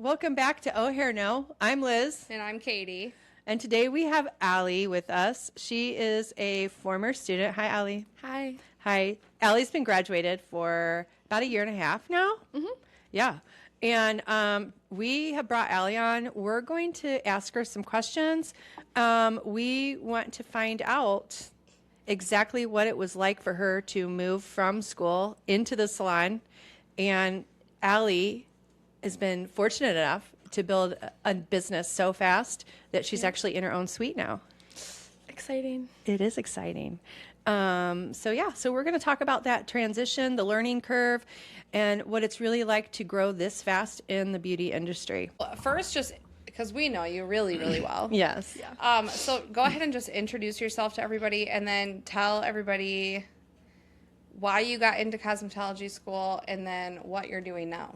Welcome back to Oh Hair No. I'm Liz. And I'm Katie. And today we have Allie with us. She is a former student. Hi, Allie. Hi. Hi. Allie's been graduated for about a year and a half now. Mm-hmm. Yeah. And we have brought Allie on. We're going to ask her some questions. We want to find out exactly what it was like for her to move from school into the salon. And Allie has been fortunate enough to build a business so fast that she's actually in her own suite now. Exciting. It is exciting. So we're going to talk about that transition, the learning curve, and what it's really like to grow this fast in the beauty industry. Well, first, just because we know you really, really well. Yes. Yeah. So go ahead and just introduce yourself to everybody and then tell everybody why you got into cosmetology school and then what you're doing now.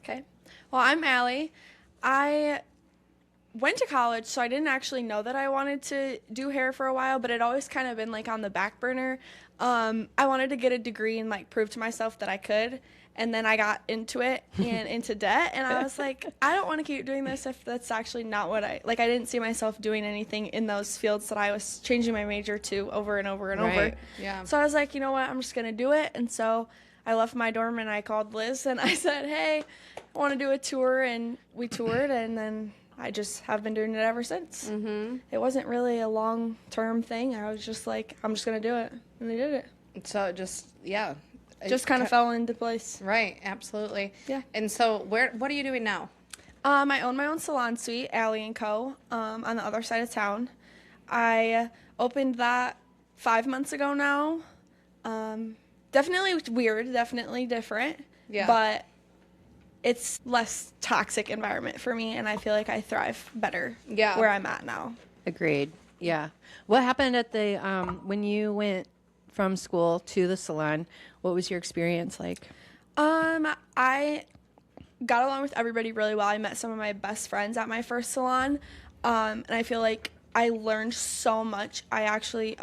Okay. Well, I'm Allie. I went to college, so I didn't actually know that I wanted to do hair for a while, but it always kind of been like on the back burner. I wanted to get a degree and like prove to myself that I could, and then I got into it and into debt, and I was like, I don't want to keep doing this if that's actually not what I didn't see myself doing anything in those fields that I was changing my major to over and over and over. Right. Yeah. So I was like, you know what, I'm just gonna do it, and so I left my dorm and I called Liz and I said, hey, I want to do a tour, and we toured, and then I just have been doing it ever since. Mm-hmm. It wasn't really a long-term thing. I was just like, I'm just going to do it, and I did it. So just, yeah. Just kind of fell into place. Right, absolutely. Yeah. And so what are you doing now? I own my own salon suite, Allie & Co., on the other side of town. I opened that 5 months ago now. Definitely weird, definitely different. Yeah. But it's less toxic environment for me, and I feel like I thrive better where I'm at now. Agreed. Yeah. What happened at the when you went from school to the salon? What was your experience like? I got along with everybody really well. I met some of my best friends at my first salon, and I feel like I learned so much. I actually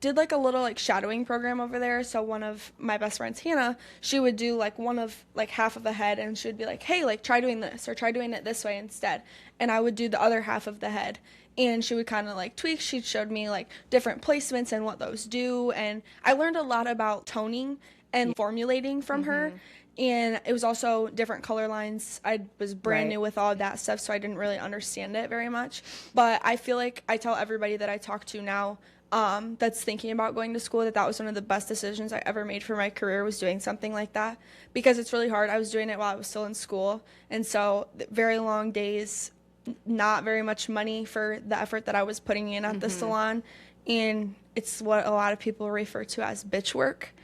did like a little like shadowing program over there. So one of my best friends, Hannah, she would do like one of like half of the head, and she would be like, hey, like try doing this or try doing it this way instead. And I would do the other half of the head, and she would kind of like tweak. She showed me like different placements and what those do. And I learned a lot about toning and formulating from her. And it was also different color lines. I was brand new with all of that stuff, so I didn't really understand it very much. But I feel like I tell everybody that I talk to now that's thinking about going to school that was one of the best decisions I ever made for my career, was doing something like that, because it's really hard. I was doing it while I was still in school, and so very long days, not very much money for the effort that I was putting in at the salon, and it's what a lot of people refer to as bitch work.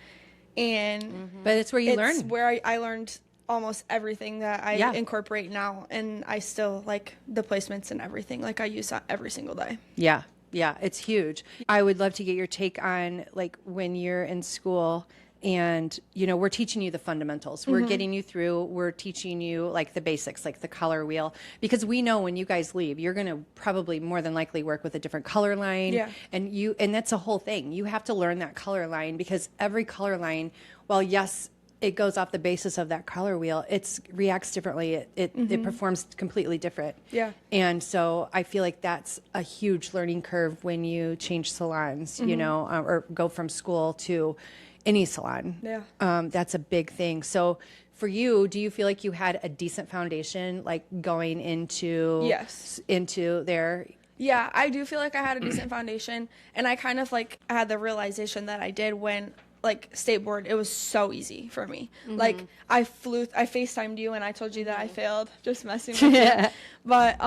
And But it's where you learn. it's where I learned almost everything that I incorporate now, and I still like the placements and everything. Like I use that every single day. Yeah. Yeah, it's huge. I would love to get your take on like when you're in school and, you know, we're teaching you the fundamentals. We're getting you through, we're teaching you like the basics, like the color wheel, because we know when you guys leave, you're going to probably more than likely work with a different color line. Yeah. And that's a whole thing. You have to learn that color line, because every color line, well, yes, it goes off the basis of that color wheel. It reacts differently. It performs completely different. Yeah. And so I feel like that's a huge learning curve when you change salons, you know, or go from school to any salon. Yeah. That's a big thing. So for you, do you feel like you had a decent foundation, like going into into there? Yeah, I do feel like I had a decent foundation, and I kind of like had the realization that I did when like state board, it was so easy for me. Like I FaceTimed you and I told you that I failed, just messing with you. But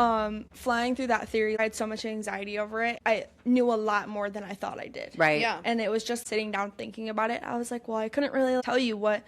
flying through that theory, I had so much anxiety over it. I knew a lot more than I thought I did. Right. Yeah. And it was just sitting down thinking about it. I was like, well, I couldn't really tell you what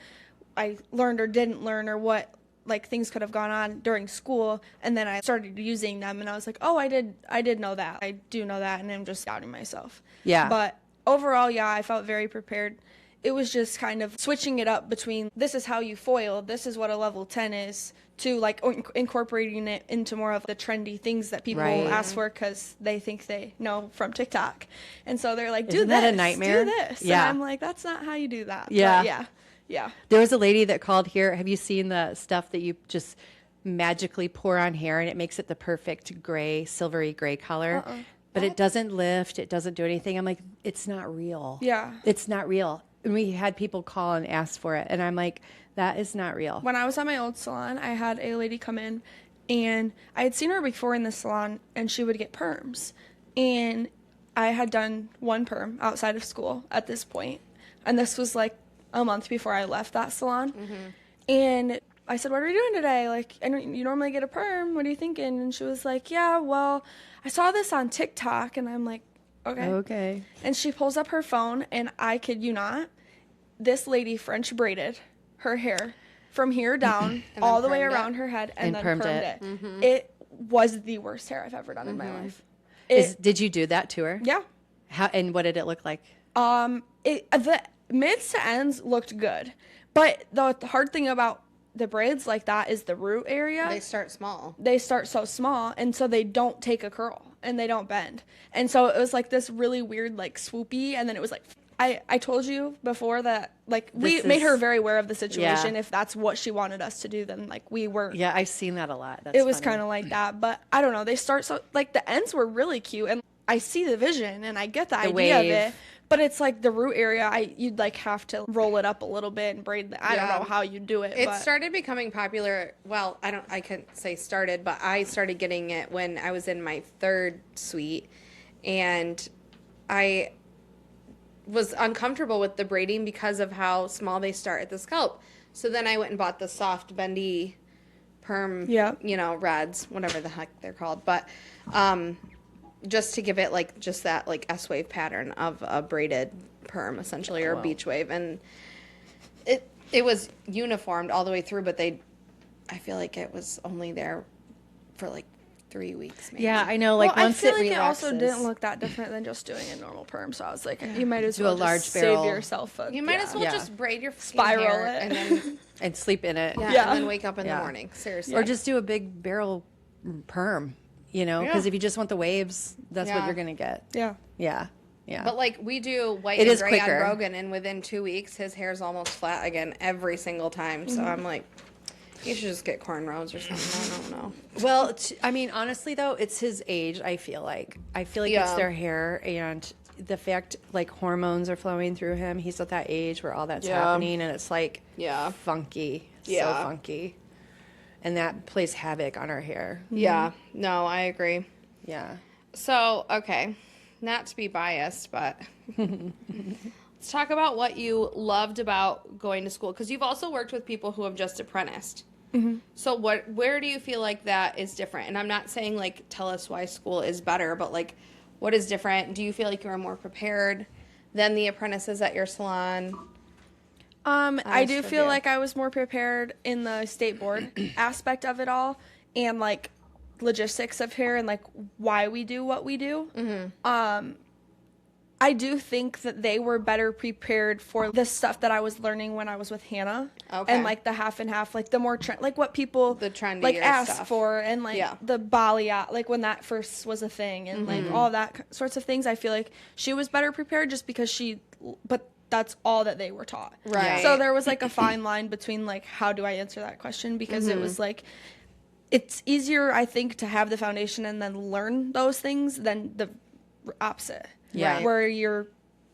I learned or didn't learn, or what like things could have gone on during school. And then I started using them, and I was like, oh, I did know that. I do know that, and I'm just doubting myself. Yeah. But overall, yeah, I felt very prepared. It was just kind of switching it up between this is how you foil, this is what a level 10 is, to like incorporating it into more of the trendy things that people ask for because they think they know from TikTok. And so they're like, Isn't that a nightmare? do this. Yeah. And I'm like, that's not how you do that. Yeah. But yeah. There was a lady that called here. Have you seen the stuff that you just magically pour on hair and it makes it the perfect gray, silvery gray color. But it doesn't lift. It doesn't do anything. I'm like, it's not real. Yeah. It's not real. And we had people call and ask for it. And I'm like, that is not real. When I was at my old salon, I had a lady come in, and I had seen her before in the salon, and she would get perms. And I had done one perm outside of school at this point, and this was like a month before I left that salon. And I said, what are you doing today? Like, and you normally get a perm. What are you thinking? And she was like, yeah, well, I saw this on TikTok. And I'm like, okay. Okay. And she pulls up her phone, and I kid you not, this lady French braided her hair from here down all the way permed it. around her head and then permed permed it. It was the worst hair I've ever done in my life. Did you do that to her? Yeah. How, and what did it look like? The mids to ends looked good, but the hard thing about the braids like that is the root area. They start small. They start so small, and so they don't take a curl and they don't bend, and so it was like this really weird like swoopy, and then it was like I told you before that like we made her very aware of the situation. Yeah. If that's what she wanted us to do, then like we were. Yeah, I've seen that a lot. That's It was funny. kind of like that, but I don't know. They start so like the ends were really cute, and I see the vision and I get the idea wave. of it. But it's like the root area. You'd like have to roll it up a little bit and braid. I don't Yeah. know how you do it. It but started becoming popular. Well, I couldn't say started, but I started getting it when I was in my third suite, and I was uncomfortable with the braiding because of how small they start at the scalp. So then I went and bought the soft, bendy perm, Yeah. reds, whatever the heck they're called. But just to give it like just that like S-wave pattern of a braided perm essentially, or a beach wave. And it was uniformed all the way through, but I feel like it was only there for like 3 weeks maybe. Yeah, I know. Like well, once I feel it like relaxes, it also didn't look that different than just doing a normal perm. So I was like, you might as Do well a large just barrel. save yourself. You might as well Yeah. just braid your fucking Spiral hair it. and then and sleep in it. Yeah. and then wake up in Yeah. the morning. Seriously. Or just do a big barrel perm, because Yeah. if you just want the waves, that's what Yeah. you're going to get. Yeah. Yeah. Yeah. But like we do white It and is gray quicker. on Rogan, and within 2 weeks his hair's almost flat again every single time. So I'm like, you should just get cornrows or something. I don't know. Well, I mean, honestly, though, it's his age, I feel like. It's Yeah. their hair and the fact, like, hormones are flowing through him. He's at that age where all that's Yeah. happening, and it's, like, Yeah. funky. Yeah. So funky. And that plays havoc on our hair. Yeah. No, I agree. Yeah. So, okay, not to be biased, but let's talk about what you loved about going to school, because you've also worked with people who have just apprenticed. So where do you feel like that is different? And I'm not saying like tell us why school is better, but like what is different? Do you feel like you are more prepared than the apprentices at your salon? I do for feel you. like I was more prepared in the state board aspect of it all, and like logistics of hair and like why we do what we do. I do think that they were better prepared for the stuff that I was learning when I was with Hannah. Okay. And like the half and half, like the more like what people The trendier like ask stuff. for, and like Yeah. the balayage, like when that first was a thing, and like all that sorts of things. I feel like she was better prepared just because but that's all that they were taught. Right. So there was like a fine line between like how do I answer that question, because it was like it's easier, I think, to have the foundation and then learn those things than the opposite. Yeah. Where you're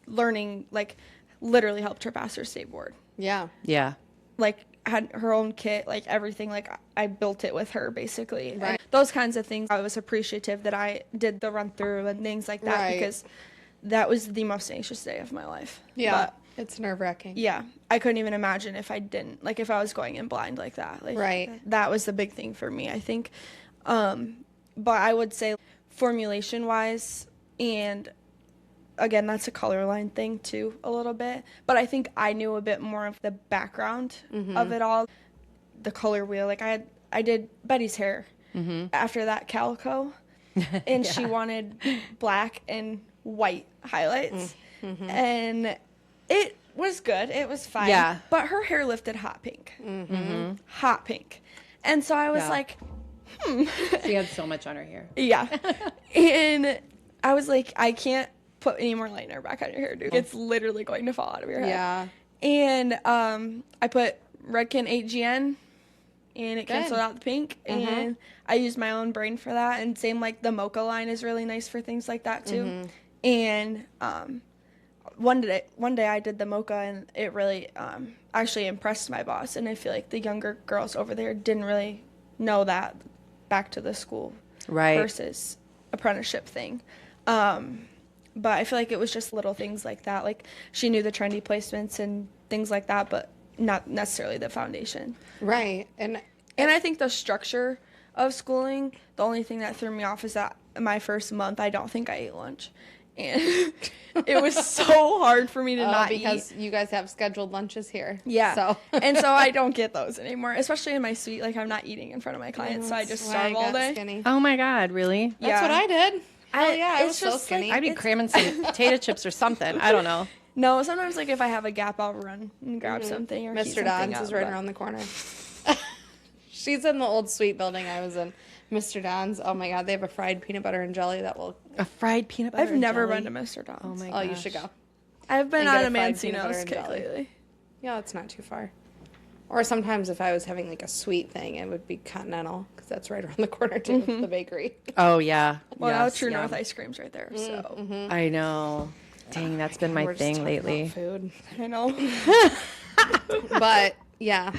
learning, like, literally helped her pass her state board. Yeah. Yeah. Like, had her own kit, like, everything. Like, I built it with her, basically. Right. And those kinds of things, I was appreciative that I did the run through and things like that, Right. because that was the most anxious day of my life. Yeah. But, It's nerve-wracking. yeah, I couldn't even imagine if I didn't, like, if I was going in blind like that. Like, Right. That was the big thing for me, I think. But I would say formulation-wise, and again, that's a color line thing too, a little bit. But I think I knew a bit more of the background of it all. The color wheel, like I did Betty's hair after that calico, and she wanted black and white highlights, and it was good. It was fine. Yeah. But her hair lifted hot pink, hot pink, and so I was Yeah. like, She had so much on her hair. yeah, and I was like, I can't put any more lightener back on your hair, dude. It's literally going to fall out of your head. Yeah. And I put Redken 8GN and it Good. canceled out the pink, and I used my own brain for that. And same, like, the mocha line is really nice for things like that too. And one day I did the mocha, and it really actually impressed my boss, and I feel like the younger girls over there didn't really know that back to the school Right. versus apprenticeship thing. But I feel like it was just little things like that. Like, she knew the trendy placements and things like that, but not necessarily the foundation. Right. And And I think the structure of schooling, the only thing that threw me off is that my first month, I don't think I ate lunch. And it was so hard for me to not because eat. you guys have scheduled lunches here. Yeah. So And so I don't get those anymore, especially in my suite. Like, I'm not eating in front of my clients, so I just That's why I starve all got day. skinny. Oh my God, really? That's what I did. Hell yeah, I was it's so just, like, skinny. I'd be cramming some potato chips or something. I don't know. No, sometimes, like, if I have a gap, I'll run and grab something or heat Mr. something Don's up, is right but- around the corner. She's in the old suite building I was in. Mr. Don's. Oh my God, they have a fried peanut butter and jelly that will. A fried peanut butter. I've and never jelly. been to Mr. Don's. Oh my Oh, gosh. you should go. I've been and on get a a fried peanut butter Mancino's and kick jelly. lately. Yeah, it's not too far. Or sometimes if I was having like a sweet thing, it would be Continental because that's right around the corner too, the bakery. Oh yeah. Well, now Yes, True yeah. North ice cream's right there, so I know. Dang, that's been my We're just thing talking about lately. Food. I know. But yeah,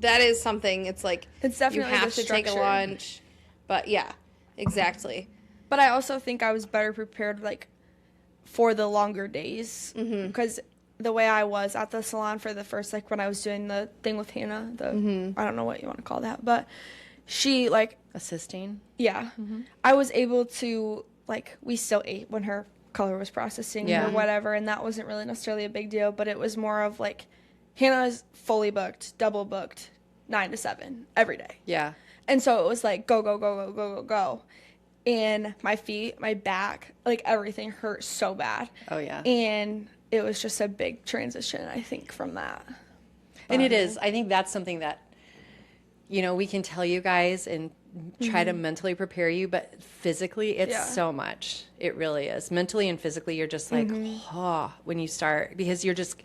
that is something. It's like It's you definitely have the to take a structure. lunch. But yeah, exactly. But I also think I was better prepared, like, for the longer days, because the way I was at the salon for the first, like, when I was doing the thing with Hannah, I don't know what you want to call that, but she, like, Assisting. yeah, I was able to, like, we still ate when her color was processing Yeah. or whatever, and that wasn't really necessarily a big deal, but it was more of, like, Hannah's fully booked, double booked, 9 to 7 every day. Yeah. And so it was like go, go, go, go, go, go, go. And my feet, my back, like, everything hurt so bad. Oh yeah. And it was just a big transition, I think, from that. And it is. I think that's something that, we can tell you guys and try to mentally prepare you, but physically, it's Yeah. so much. It really is. Mentally and physically, you're just like, when you start, because you're just,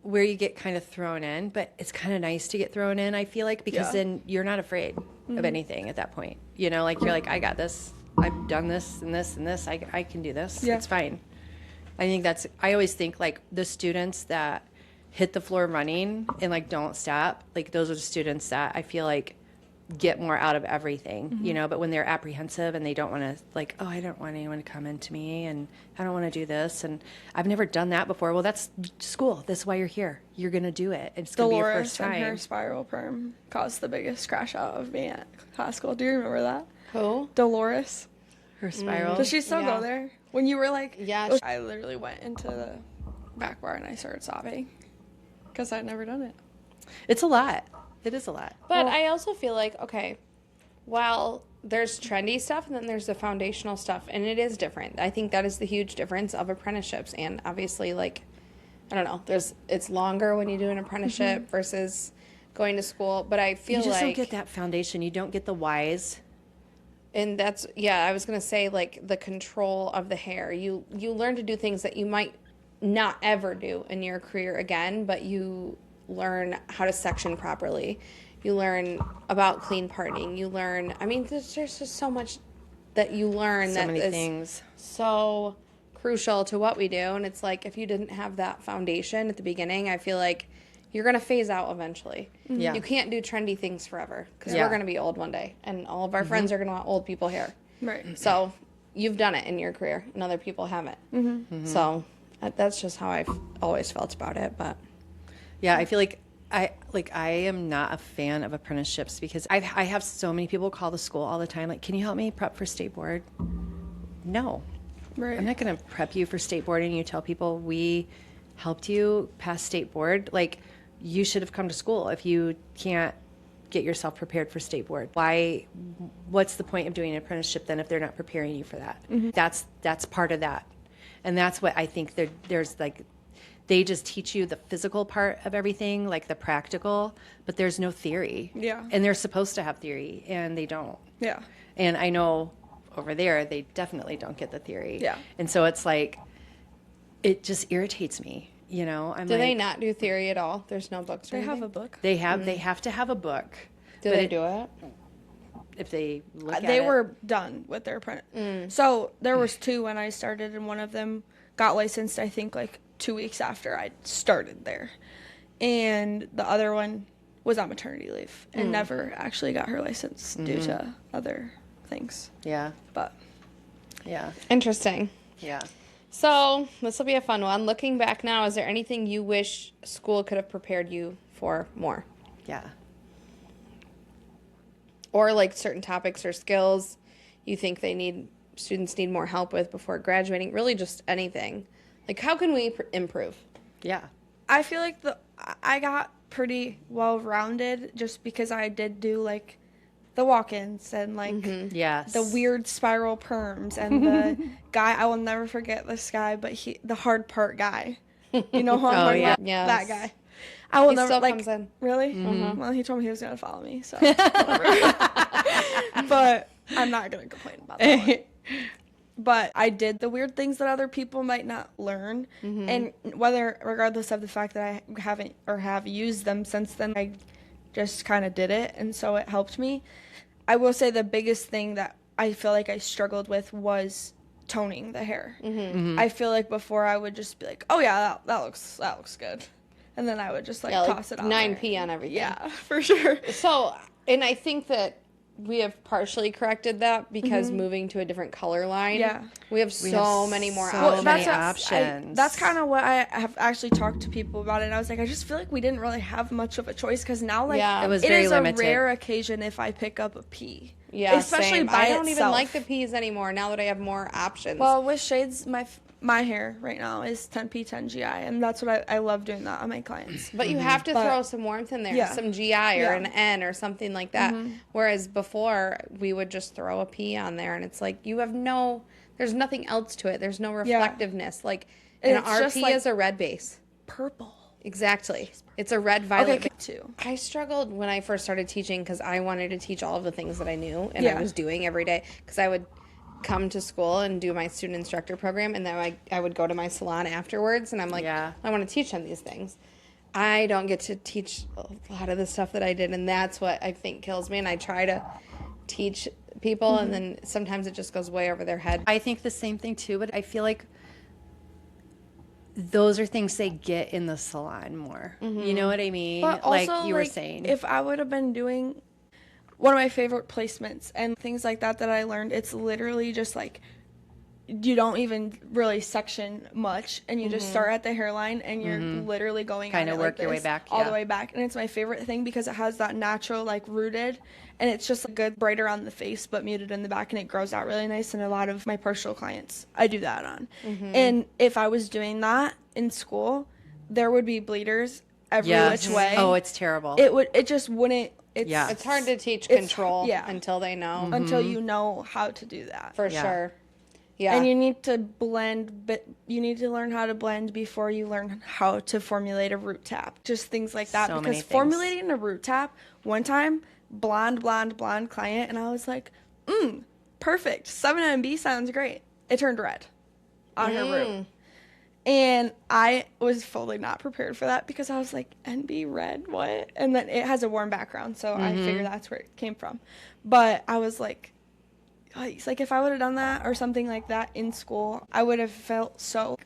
where you get kind of thrown in, but it's kind of nice to get thrown in, I feel like, because Yeah. then you're not afraid of anything at that point. Like, you're like, I got this. I've done this and this and this. I can do this. Yeah. It's fine. I always think, like, the students that hit the floor running and, like, don't stop, like, those are the students that I feel like get more out of everything, but when they're apprehensive and they don't want to, like, oh, I don't want anyone to come into me and I don't want to do this and I've never done that before. Well, that's school. That's why you're here. You're going to do it. It's going to be your first Dolores and her time. spiral perm caused the biggest crash out of me at classical. Do you remember that? Who? Dolores. Her spiral. Does she still Yeah. go there? When you were like, Yeah. I literally went into the back bar and I started sobbing because I'd never done it. It's a lot. It is a lot. But I also feel like, okay, while there's trendy stuff and then there's the foundational stuff, and it is different. I think that is the huge difference of apprenticeships. And obviously, like, I don't know, it's longer when you do an apprenticeship versus going to school. But I feel You just like, don't get that foundation. You don't get the whys. and that's, yeah, I was going to say, like, the control of the hair. You learn to do things that you might not ever do in your career again, but you learn how to section properly. You learn about clean parting. You learn, there's just so much that you learn So that many is things. so crucial to what we do. And it's like, if you didn't have that foundation at the beginning, I feel like you're going to phase out eventually. Yeah. You can't do trendy things forever because Yeah. we're going to be old one day and all of our friends are going to want old people hair. Right. So you've done it in your career and other people haven't. So that's just how I've always felt about it. But Yeah, I feel like I am not a fan of apprenticeships because I have so many people call the school all the time, like, can you help me prep for state board? No. Right. I'm not going to prep you for state board and you tell people we helped you pass state board. Like, you should have come to school if you can't get yourself prepared for state board. What's the point of doing an apprenticeship then if they're not preparing you for that? That's part of that. And that's what I think there's like, they just teach you the physical part of everything, like the practical, but there's no theory. Yeah. And they're supposed to have theory, and they don't. Yeah. And I know over there, they definitely don't get the theory. Yeah. And so it's like, it just irritates me, you know, I'm Do they like, not do theory at all? There's no books. Or They have anything? a book. they have to have a book. Do but they it- do it? If they look at They it. were done with their apprentice. So there was 2 when I started, and one of them got licensed, I think, like 2 weeks after I started there. And the other one was on maternity leave and never actually got her license due to other things. Yeah. But Yeah. Interesting. Yeah. So this will be a fun one. Looking back now, is there anything you wish school could have prepared you for more? Yeah. Or like certain topics or skills you think students need more help with before graduating? Really just anything. Like how can we improve? Yeah. I feel like I got pretty well rounded just because I did do like the walk-ins and like Yes. the weird spiral perms and the guy. I will never forget this guy, but the hard part guy. You know who I'm talking yeah. about? Yes. That guy. I will He never still like. comes in. Really? Well, he told me he was gonna follow me, so. But I'm not gonna complain about that one. But I did the weird things that other people might not learn, and regardless of the fact that I haven't or have used them since then, I just kind of did it, and so it helped me. I will say the biggest thing that I feel like I struggled with was toning the hair. I feel like before I would just be like, oh yeah, that looks good, and then I would just like toss it on 9P on everything. Yeah, for sure. So, and I think that we have partially corrected that because moving to a different color line. Yeah. We have so many more so options. many that's options. that's kind of what I have actually talked to people about it. I was like, I just feel like we didn't really have much of a choice because now, like, Yeah. It was it very is limited. a rare occasion if I pick up a P. Yeah, especially same. by I don't even itself. like the P's anymore now that I have more options. Well, with shades, my hair right now is 10P, 10GI, and that's what I love doing that on my clients. but you have to But- throw some warmth in there, Yeah. some GI or Yeah. an N or something like that. Whereas before, we would just throw a P on there, and it's like there's nothing else to it. There's no reflectiveness. Like an It's just RP like- is a red base. Purple. Exactly. It's a red violet. Okay, too. I struggled when I first started teaching because I wanted to teach all of the things that I knew and I Yeah. was doing every day. Because I would come to school and do my student instructor program, and then I would go to my salon afterwards, and I'm like, Yeah. I want to teach them these things. I don't get to teach a lot of the stuff that I did, and that's what I think kills me. And I try to teach people, and then sometimes it just goes way over their head. I think the same thing too, but I feel like those are things they get in the salon more. You know what I mean? But like also, you were like, saying. if I would have been doing one of my favorite placements and things like that I learned, it's literally just like you don't even really section much, and you just start at the hairline, and you're literally going Kinda at it work like your way this, back, all yeah. the way back, and it's my favorite thing because it has that natural like rooted, and it's just like good brighter on the face but muted in the back, and it grows out really nice. And a lot of my partial clients I do that on, and if I was doing that in school, there would be bleeders every Yes. which way. Oh, it's terrible. It just wouldn't. Yeah. It's hard to teach It's- control yeah. until they know. until you know how to do that. For Yeah. sure. Yeah. And you need to blend, but you need to learn how to blend before you learn how to formulate a root tap. Just things like that. So many Because things. formulating a root tap, one time, blonde client, and I was like, perfect. 7MB sounds great. It turned red on her root. And I was fully not prepared for that because I was like, NB red, what? And then it has a warm background, so I figured that's where it came from. But I was like, it's like if I would have done that or something like that in school, I would have felt so,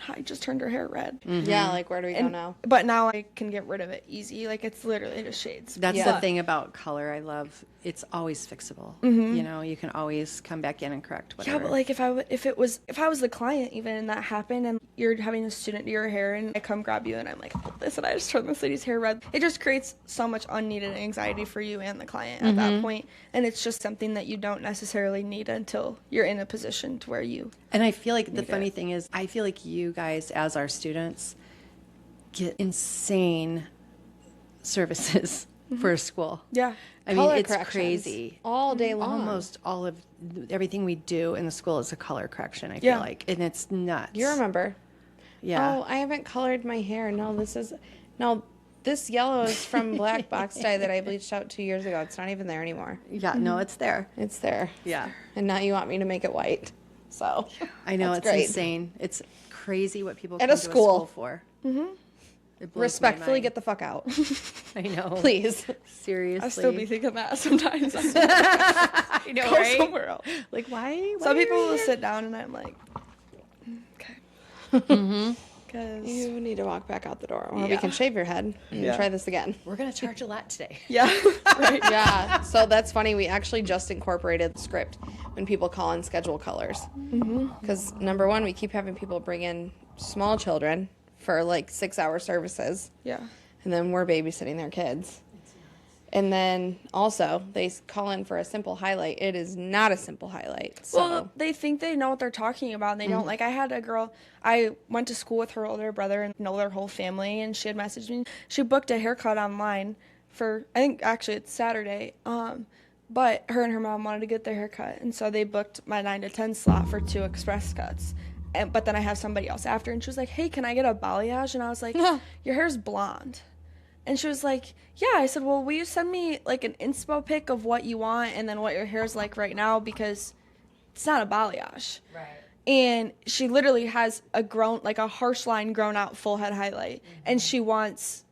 God, I just turned her hair red. Yeah, like where do we go And- now? But now I can get rid of it easy. Like it's literally just shades. That's Yeah. the thing about color I love. It's always fixable. You know, you can always come back in and correct Yeah, whatever. but like if I was the client even and that happened and you're having a student do your hair and I come grab you and I'm like, listen, I just turned this lady's hair red. It just creates so much unneeded anxiety for you and the client at that point, and it's just something that you don't necessarily need until you're in a position to where you. And I feel like the funny thing is, I feel like you guys, as our students, get insane services for school. Yeah. I mean, Color it's corrections crazy. all day long. Almost all of everything we do in the school is a color correction, I Yeah. feel like. And it's nuts. You remember? Yeah. Oh, I haven't colored my hair. No, this yellow is from black box dye that I bleached out 2 years ago. It's not even there anymore. Yeah, no, it's there. It's there. Yeah. And now you want me to make it white. So I know, that's it's great. insane. It's crazy what people At come a to school. for. It blows my Respectfully, mind. get the fuck out. I know. Please. Seriously. I still be thinking that sometimes. I know, Go right? somewhere else. Like, why? Some why people are you will here? sit down and I'm like, okay. Because You need to walk back out the door, or we Yeah. can shave your head and Yeah. try this again. We're going to charge a lot today. yeah, right. Yeah, so that's funny. We actually just incorporated the script when people call and schedule colors. Because number one, we keep having people bring in small children for like 6-hour services, Yeah. and then we're babysitting their kids. And then also they call in for a simple highlight. It is not a simple highlight. So Well, they think they know what they're talking about, and they don't. Like, I had a girl, I went to school with her older brother and know their whole family, and she had messaged me. She booked a haircut online for, I think, actually, it's Saturday. But her and her mom wanted to get their haircut, and so they booked my 9 to 10 slot for 2 express cuts. But then I have somebody else after, and she was like, hey, can I get a balayage? And I was like, your hair's blonde. And she was like, yeah. I said, well, will you send me like an inspo pic of what you want and then what your hair's like right now, because it's not a balayage. Right. And she literally has a harsh line grown out full head highlight. And she wants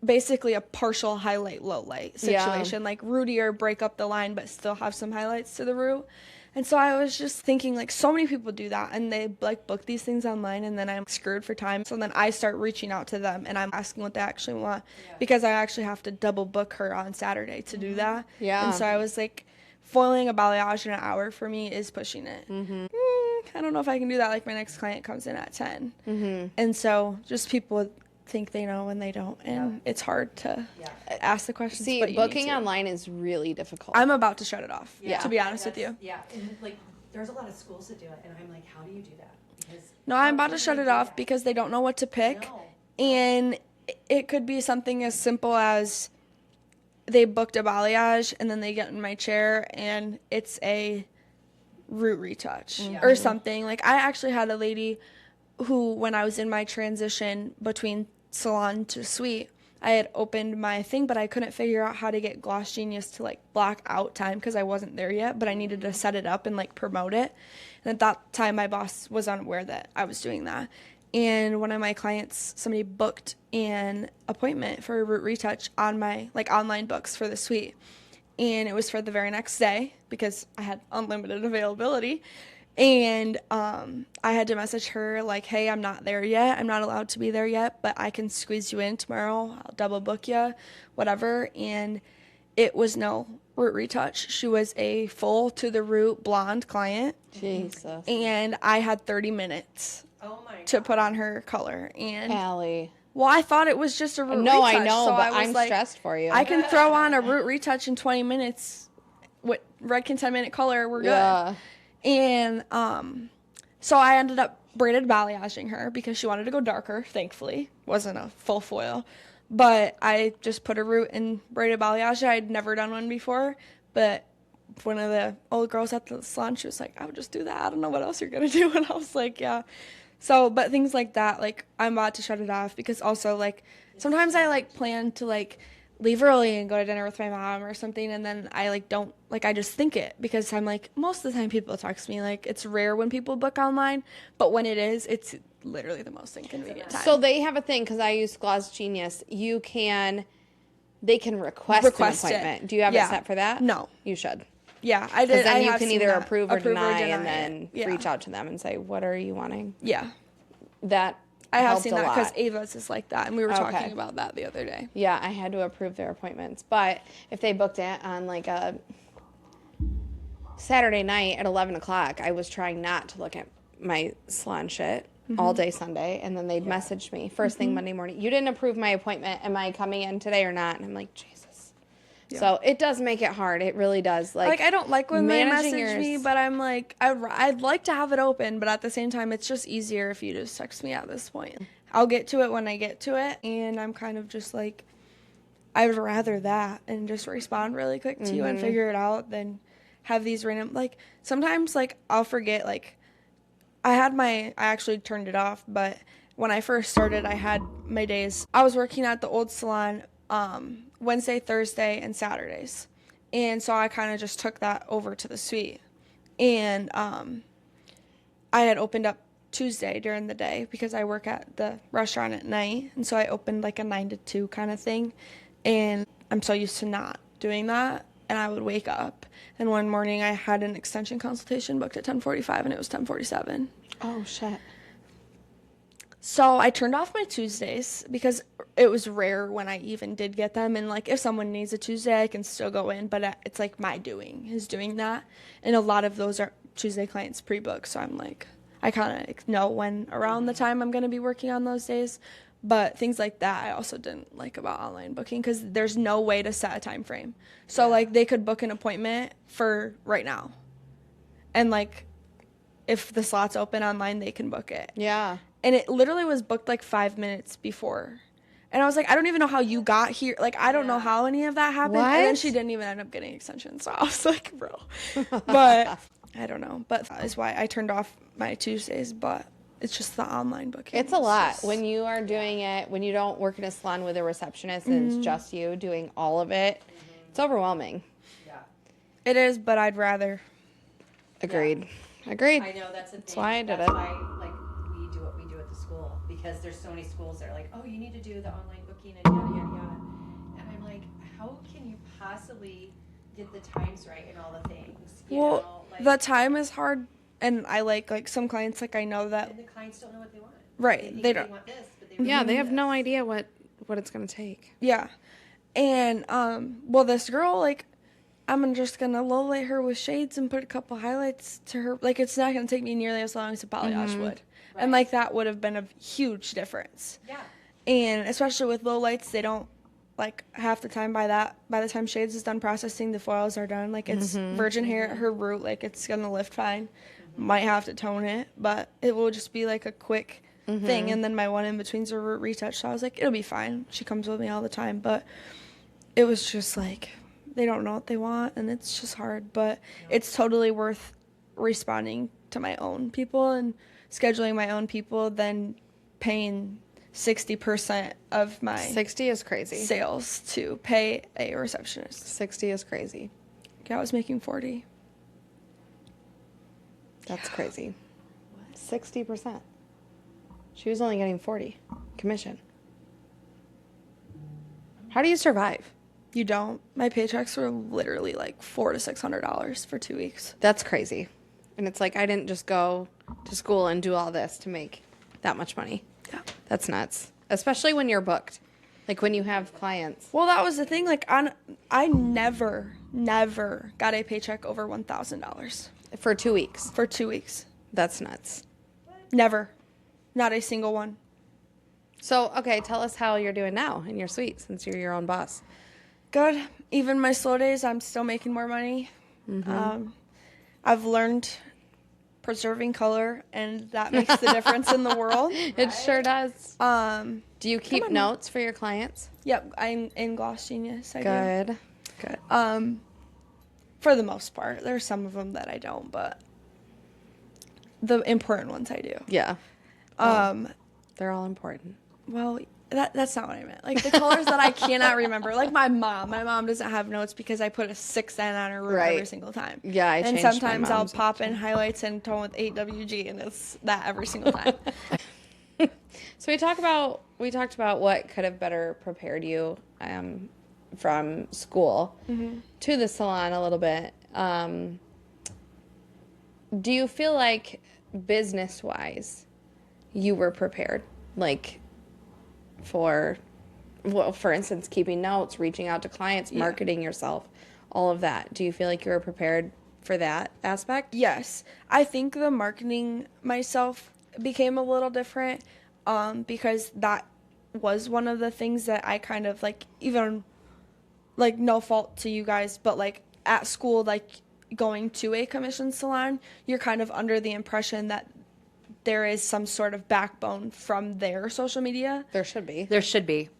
basically a partial highlight, low light situation, like rootier, break up the line, but still have some highlights to the root. And so I was just thinking, like, so many people do that, and they like book these things online, and then I'm screwed for time. So then I start reaching out to them, and I'm asking what they actually want, because I actually have to double book her on Saturday to do that. Yeah. And so I was like, foiling a balayage in an hour for me is pushing it. I don't know if I can do that. Like, my next client comes in at 10. And so just people think they know and they don't, and it's hard to ask the questions. see, but you need booking to. online is really difficult. I'm about to shut it off. Yeah. To be honest with you. Yeah, and like, there's a lot of schools that do it, and I'm like, how do you do that? Because No, I'm about to shut it off because they don't know what to pick. No. And it could be something as simple as they booked a balayage and then they get in my chair and it's a root retouch or something. Like, I actually had a lady who, when I was in my transition between salon to suite, I had opened my thing, but I couldn't figure out how to get Gloss Genius to like block out time because I wasn't there yet, but I needed to set it up and like promote it. And at that time, my boss was unaware that I was doing that. And one of my clients, somebody booked an appointment for a root retouch on my like online books for the suite. And it was for the very next day because I had unlimited availability. And I had to message her like, hey, I'm not there yet. I'm not allowed to be there yet, but I can squeeze you in tomorrow. I'll double book you, whatever. And it was no root retouch. She was a full to the root blonde client. Jesus. And I had 30 minutes Oh my to put on her color. And Allie. well, I thought it was just a root No, retouch. I know, so but I was I'm like, stressed for you. I can throw on a root retouch in 20 minutes. With Redken 10-minute color, we're good. Yeah. And so I ended up braided balayaging her because she wanted to go darker, thankfully. Wasn't a full foil. But I just put a root in braided balayage. I'd never done one before. But one of the old girls at the salon, she was like, I would just do that. I don't know what else you're going to do. And I was like, yeah. So, but things like that, like, I'm about to shut it off because also, like, sometimes I, like, plan to, like, leave early and go to dinner with my mom or something, and then I, like, don't, like, I just think it because I'm, like, most of the time people text me, like, it's rare when people book online, but when it is, it's literally the most inconvenient time. So they have a thing, because I use Gloss Genius. They can request Request an it. appointment. Do you have Yeah. it set for that? No. You should. Yeah, I Because did. then I you have can seen either that. approve or deny, and it. then Yeah. reach out to them and say, what are you wanting? Yeah. That I have helped seen a that because lot. Ava's is like that, and we were Okay. talking about that the other day. Yeah, I had to approve their appointments. But if they booked it on like a Saturday night at 11 o'clock, I was trying not to look at my salon shit all day Sunday. And then they'd message me first thing Monday morning. You didn't approve my appointment. Am I coming in today or not? And I'm like, Jesus. So it does make it hard. It really does. Like, I don't like when they managing message me, yours- but I'm like, I'd like to have it open, but at the same time, it's just easier if you just text me at this point. I'll get to it when I get to it, and I'm kind of just like, I would rather that and just respond really quick to you and figure it out than have these random, like, sometimes, like, I'll forget, like, I actually turned it off, but when I first started, I had my days. I was working at the old salon Wednesday, Thursday, and Saturdays. And so I kind of just took that over to the suite. And I had opened up Tuesday during the day because I work at the restaurant at night. And so I opened like a 9 to 2 kind of thing. And I'm so used to not doing that. And I would wake up. And one morning I had an extension consultation booked at 10:45 and it was 10:47. Oh, shit. So I turned off my Tuesdays because it was rare when I even did get them. And like if someone needs a Tuesday, I can still go in. But it's like my doing is doing that. And a lot of those are Tuesday clients pre-booked. So I'm like, I kind of know when around the time I'm going to be working on those days. But things like that I also didn't like about online booking because there's no way to set a time frame. So like they could book an appointment for right now. And like if the slot's open online, they can book it. Yeah. And it literally was booked like 5 minutes before. And I was like, I don't even know how you got here. Like, I don't know how any of that happened. And then What? she didn't even end up getting extensions. So I was like, bro. But I don't know. But that is why I turned off my Tuesdays. But it's just the online booking. It's a lot just- when you are doing it, when you don't work in a salon with a receptionist and it's just you doing all of it. It's overwhelming. It is, but I'd rather. Agreed. Agreed. I know that's a thing. That's why I did That's it. why, like, we do what we do at the school because there's so many schools that are like, oh, you need to do the online booking and yada yada yada. And I'm like, how can you possibly get the times right and all the things? You Well, know, like, the time is hard. And I like some clients, like I know that. and the clients don't know what they want. Right, They think they don't. want this, but they really Yeah, want they have this. no idea what it's going to take. Yeah. And well this girl, like I'm just gonna low light her with shades and put a couple highlights to her. Like it's not gonna take me nearly as long as a balayage would. And like that would have been a huge difference. Yeah. And especially with low lights, they don't like half the time by the time shades is done processing, the foils are done. Like it's virgin hair at her root, like it's gonna lift fine. Might have to tone it, but it will just be like a quick thing. And then my one in between's a root retouch, so I was like, it'll be fine. She comes with me all the time, but it was just like they don't know what they want, and it's just hard. But it's totally worth responding to my own people and scheduling my own people than paying 60% of my 60 is crazy. sales to pay a receptionist. 60 is crazy. Yeah, I was making 40. That's crazy. 60%. She was only getting 40 commission. How do you survive? You don't. My paychecks were literally like $400 to $600 for 2 weeks. That's crazy. And it's like I didn't just go to school and do all this to make that much money. Yeah. That's nuts. Especially when you're booked. Like when you have clients. Well, that was the thing. Like, I never got a paycheck over $1,000 For 2 weeks. for 2 weeks. That's nuts. Never. Not a single one. So, okay, tell us how you're doing now in your suite since you're your own boss. Good. Even my slow days, I'm still making more money. I've learned preserving color, and that makes the difference in the world. It sure does. Um, Do you keep notes for your clients? yep, I'm in Gloss Genius. I do. Good. For the most part. There's some of them that I don't, but the important ones I do. Yeah. They're all important. Well, that's not what I meant. Like the colors that I cannot remember. Like my mom doesn't have notes because I put a 6N on her root Right. every single time. Yeah, I and changed my sometimes I'll mom's pop in highlights and tone with 8WG, and it's that every single time. So we talked about what could have better prepared you from school to the salon a little bit. Do you feel like business-wise you were prepared? Like for instance, keeping notes, reaching out to clients, marketing yourself, all of that. Do you feel like you were prepared for that aspect? Yes, I think the marketing myself became a little different because that was one of the things that I kind of like, even like no fault to you guys, but like at school, like going to a commission salon, you're kind of under the impression that there is some sort of backbone from their social media. There should be. There should be.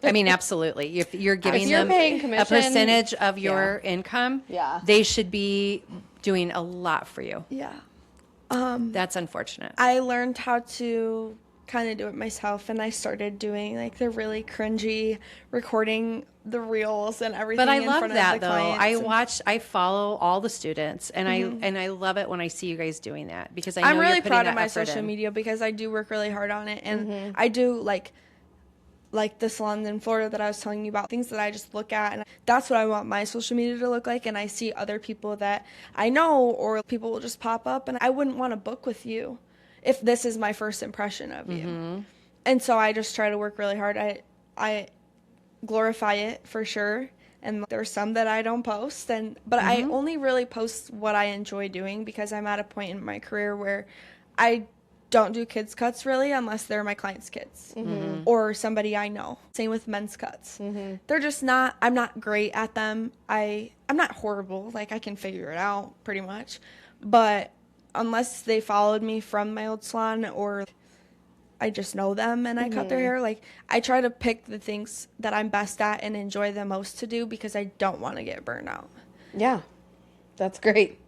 I mean, absolutely. If you're giving you're them paying a commission, percentage of your income, Yeah. they should be doing a lot for you. Yeah. That's unfortunate. I learned how to kind of do it myself, and I started doing like the really cringy recording the reels and everything. But I in love front that of the though. clients. I follow all the students, and I love it when I see you guys doing that, because I know I'm really you're putting proud that of my effort social in. media because I do work really hard on it, and I do like the salons in Florida that I was telling you about, things that I just look at, and that's what I want my social media to look like. And I see other people that I know, or people will just pop up, and I wouldn't want to book with you if this is my first impression of you. And so I just try to work really hard. I glorify it for sure. And there's some that I don't post, but I only really post what I enjoy doing, because I'm at a point in my career where I don't do kids cuts really unless they're my clients' kids or somebody I know. Same with men's cuts. They're just not, I'm not great at them. I'm not horrible. Like, I can figure it out pretty much. But unless they followed me from my old salon, or I just know them and I cut their hair, like, I try to pick the things that I'm best at and enjoy the most to do, because I don't want to get burned out. Yeah. That's great.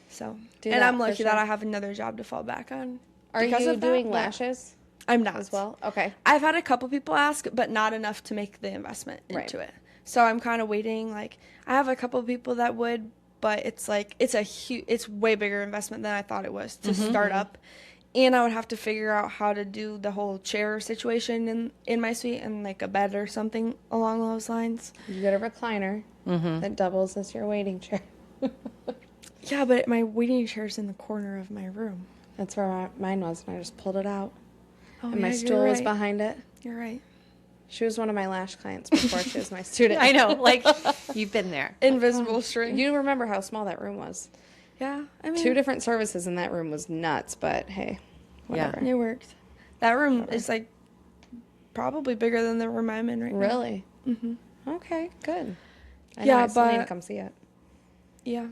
So, Do and that I'm for lucky that sure. I have another job to fall back on. Are because you of that, doing but lashes I'm not. as well? Okay. I've had a couple people ask, but not enough to make the investment Right. into it. So I'm kind of waiting. Like, I have a couple people that would, but it's like, it's way bigger investment than I thought it was to start up. And I would have to figure out how to do the whole chair situation in my suite, and like a bed or something along those lines. You get a recliner that doubles as your waiting chair. Yeah, but my waiting chair's in the corner of my room. That's where mine was, and I just pulled it out. Oh, And my yeah, stool you're was right. behind it. You're right. She was one of my lash clients before she was my student. I know, like, you've been there. Invisible string. You remember how small that room was. Yeah, I mean, 2 different services in that room was nuts, but hey, whatever. it worked. That room is like probably bigger than the room I'm in right now. Really? Mm-hmm. Okay, good. I know, Yeah, I still need to but- come see it. Yeah.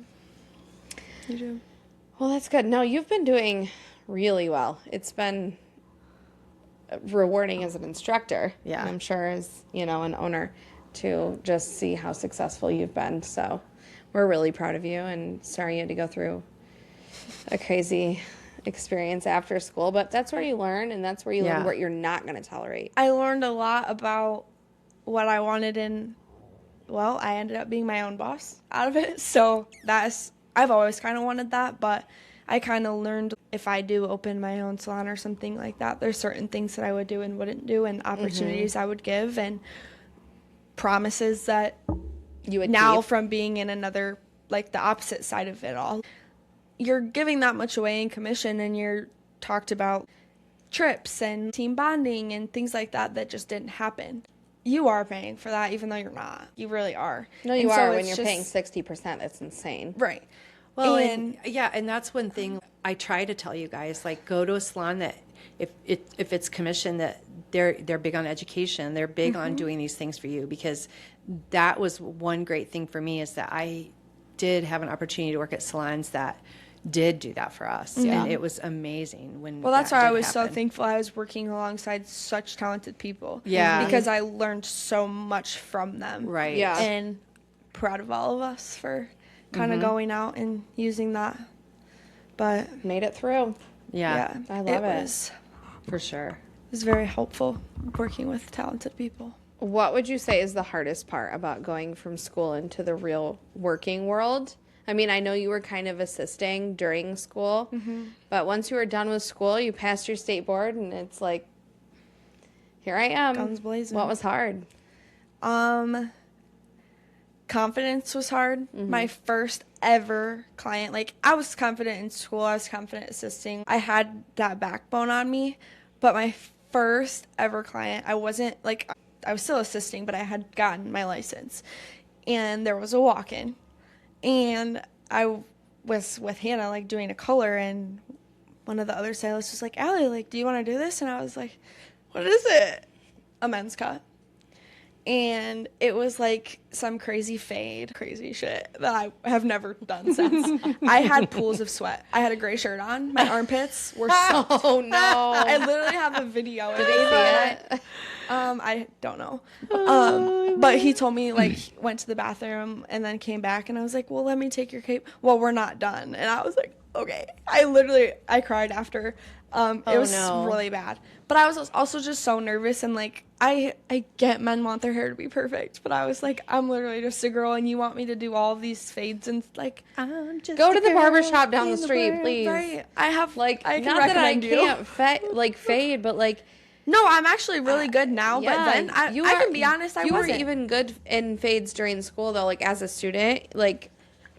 You do. Well, that's good. No, you've been doing really well. It's been rewarding as an instructor. Yeah. And I'm sure as, an owner, to just see how successful you've been. So we're really proud of you, and sorry you had to go through a crazy experience after school, but that's where you learn, and that's where you learn Yeah. what you're not going to tolerate. I learned a lot about what I wanted, and well, I ended up being my own boss out of it. So I've always kind of wanted that, but I kind of learned if I do open my own salon or something like that, there's certain things that I would do and wouldn't do, and opportunities I would give, and promises that You would now keep. from being in another, like the opposite side of it all, you're giving that much away in commission, and you're talked about trips and team bonding and things like that just didn't happen. You are paying for that, even though you're not. You really are. No, you And so are when it's you're just- paying 60%. That's insane. Right. Well, and and that's one thing I try to tell you guys, like, go to a salon that if it's commission, that they're big on education, they're big on doing these things for you, because that was one great thing for me, is that I did have an opportunity to work at salons that did do that for us, and it was amazing when. Well, that's that why I did was so happen. thankful I was working alongside such talented people. Yeah. Because I learned so much from them. Right. Yeah. And proud of all of us for kind of going out and using that. But Made it through. Yeah, yeah, I love it. for sure. It was very helpful working with talented people. What would you say is the hardest part about going from school into the real working world? I mean, I know you were kind of assisting during school, but once you were done with school, you passed your state board, and it's like, here I am. Guns blazing. What was hard? Confidence was hard. My first ever client, like, I was confident in school, I was confident assisting. I had that backbone on me, but my first ever client, I wasn't, like, I was still assisting, but I had gotten my license. And there was a walk-in. And I was with Hannah, like, doing a color, and one of the other stylists was like, Allie, like, do you want to do this? And I was like, what is it? A men's cut. And it was like some crazy fade, crazy shit that I have never done since. I had pools of sweat. I had a gray shirt on. My armpits were soaked. Oh, no. I literally have a video. Did they see it? I don't know. But he told me, like, went to the bathroom and then came back, and I was like, well, let me take your cape. Well, we're not done. And I was like, okay. I cried after. It was no. really bad. But I was also just so nervous, and like I get men want their hair to be perfect, but I was like, I'm literally just a girl, and you want me to do all of these fades and like I'm just Go a to the girl barber shop down in the street, world. please. right. I have Like, I can not that I recommend you. can't fade, but like, No, I'm actually really good now, but then I can be honest, I you wasn't. were even good in fades during school though. Like as a student, like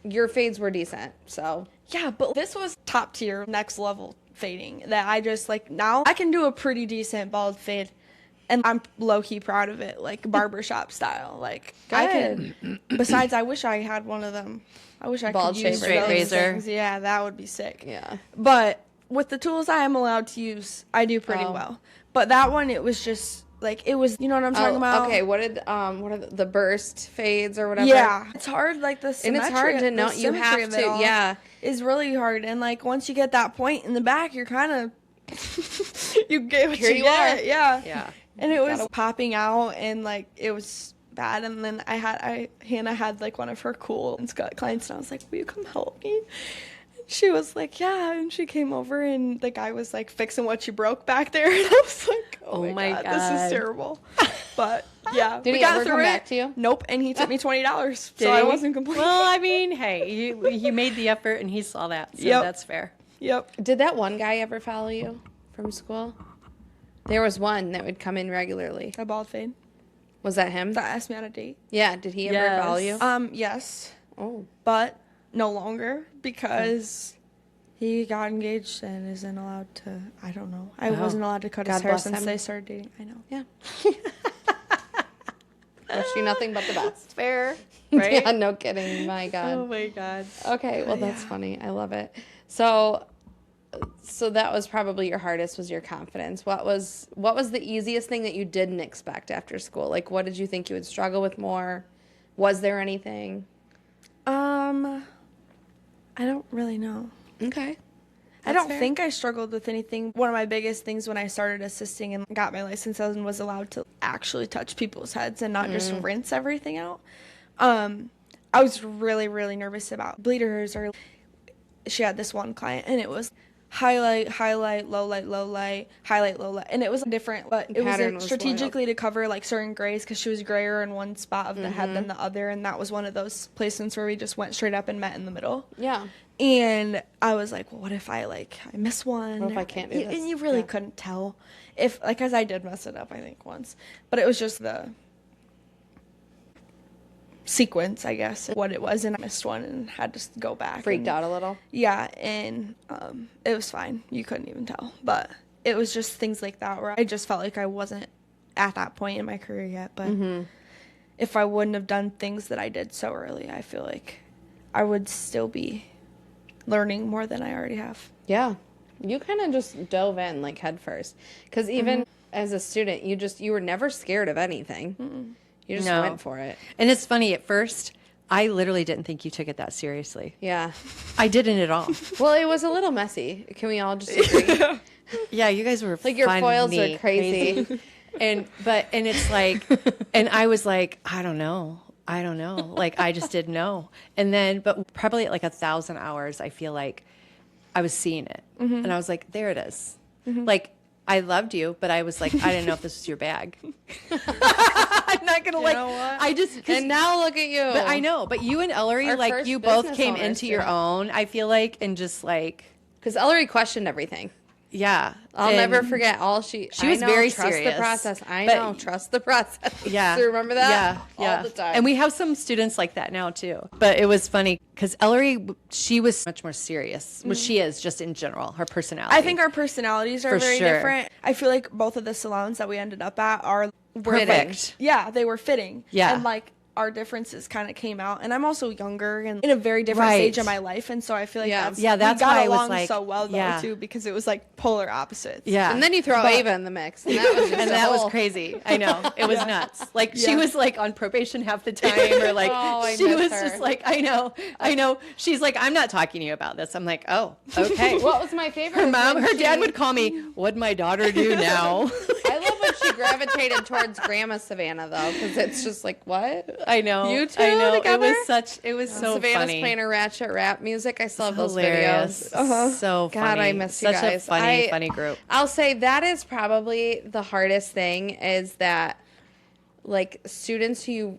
your fades were decent. So Yeah, but this was top tier, next level fading that I just like now I can do a pretty decent bald fade. And I'm low key proud of it, like barbershop style. Like I can. Besides, I wish I had one of them. I wish I Bald could use shaver. those Straight razor. things. Yeah, that would be sick. yeah. But with the tools I am allowed to use, I do pretty Oh. well. But that one, it was just like it was. You know what I'm talking about? Okay, what are the burst fades or whatever? Yeah, it's hard. Like the And symmetry, it's hard to the know. You symmetry have of it to, all yeah. is really hard. And like once you get that point in the back, you're kind of you get what Here you get. are. Yeah, Yeah. And it was popping out, and like it was bad. And then Hannah had like one of her cool clients, and I was like, "Will you come help me?" She was like, yeah, and she came over, and the guy was like fixing what she broke back there, and I was like, oh my god, this God. is terrible. But yeah, Did we he got ever through come it. back to you? Nope, and he took me $20, Did so I he? wasn't complaining. Well, I mean, hey, you made the effort and he saw that, so Yep. that's fair. Yep. Did that one guy ever follow you from school? There was one that would come in regularly. A bald fade Was that him? that asked me on a date. Yeah. Did he ever Yes. follow you? Yes, Oh. but no longer because he got engaged and isn't allowed to. I don't know. I Oh. wasn't allowed to cut God his hair bless since him. they started dating. I know. Yeah. Wish you nothing but the best. Fair, right? Yeah, no kidding. My God. Oh my god. Okay, well that's funny. I love it. So that was probably your hardest was your confidence. What was the easiest thing that you didn't expect after school? Like what did you think you would struggle with more? Was there anything? I don't really know. Okay. I don't fair. think I struggled with anything. One of my biggest things when I started assisting and got my license and was allowed to actually touch people's heads and not just rinse everything out. I was really, really nervous about bleeders. Or she had this one client and it was highlight, low light, highlight, low light, and it was different, but it Pattern was was strategically to cover like certain grays because she was grayer in one spot of the head than the other, and that was one of those placements where we just went straight up and met in the middle. Yeah. And I was like, well, what if I miss one? What if I can't do this? And you really Yeah. couldn't tell if, like, as I did mess it up, I think once, but it was just the sequence, I guess, what it was, and I missed one and had to go back. Freaked and, out a little. Yeah, and it was fine. You couldn't even tell, but it was just things like that where I just felt like I wasn't at that point in my career yet. But if I wouldn't have done things that I did so early, I feel like I would still be learning more than I already have. Yeah. You kind of just dove in like head first. Because even as a student, you were never scared of anything. You just No. went for it. And it's funny, at first, I literally didn't think you took it that seriously. Yeah. I didn't at all. Well, it was a little messy. Can we all just agree? Yeah, you guys were Like your foils funny, are crazy. and it's like, and I was like, I don't know. Like, I just didn't know. And then, but probably at like 1,000 hours, I feel like I was seeing it. And I was like, there it is. Like, I loved you, but I was like, I didn't know if this was your bag. I'm not going to know what? I just, And now look at you. but I know, but you and Ellery, Our like, first you both business came owners, into your too. own, I feel like, and just like, Because Ellery questioned everything. yeah. I'll And- never forget all she was know, very trust serious, the process. I but- know, trust the process. Yeah. Do you remember that? Yeah. All the time. And we have some students like that now too. But it was funny because Ellery, she was much more serious. Well, she is just in general, her personality. I think our personalities are For very sure. different. I feel like both of the salons that we ended up at were Perfect. Yeah, they were fitting. Yeah. And like our differences kind of came out, and I'm also younger and in a very different Right. stage of my life, and so I feel like Yeah. that's Yeah, that's we got why I was along like- so well though yeah. too, because it was like polar opposites. Yeah. And then you throw But- Ava in the mix. And that was, just and a that was whole- crazy. I know. It was nuts. Like she Yeah. was like on probation half the time or like Oh, I she miss was her. just like, I know. She's like, I'm not talking to you about this. I'm like, oh, okay. What was my favorite? Her is mom, when her she- dad would call me, what'd my daughter do now? I love when she really gravitated towards Grandma Savannah though, because it's just like what I know. you two I know. together. It was so Savannah's funny. playing her ratchet rap music. I still have those Hilarious. videos. So funny. God, I miss you Such guys. a funny group. I'll say that is probably the hardest thing is that, like, students who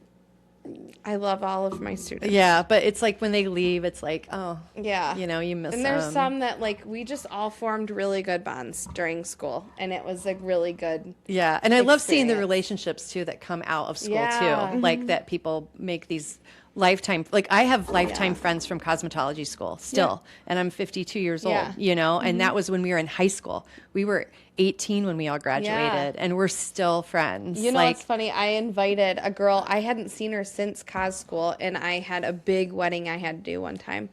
I love all of my students. Yeah, but it's like when they leave, it's like, oh, Yeah. you know, you miss And them. there's some that, like, we just all formed really good bonds during school. And it was, like, really good. Yeah, and I love seeing the experience. relationships too that come out of school Yeah. too. Like that people make these lifetime. Like I have lifetime friends from cosmetology school still, and I'm 52 years old. Yeah. You know, and that was when we were in high school. We were 18 when we all graduated, and we're still friends. You know like, what's funny? I invited a girl. I hadn't seen her since cos school, and I had a big wedding I had to do one time.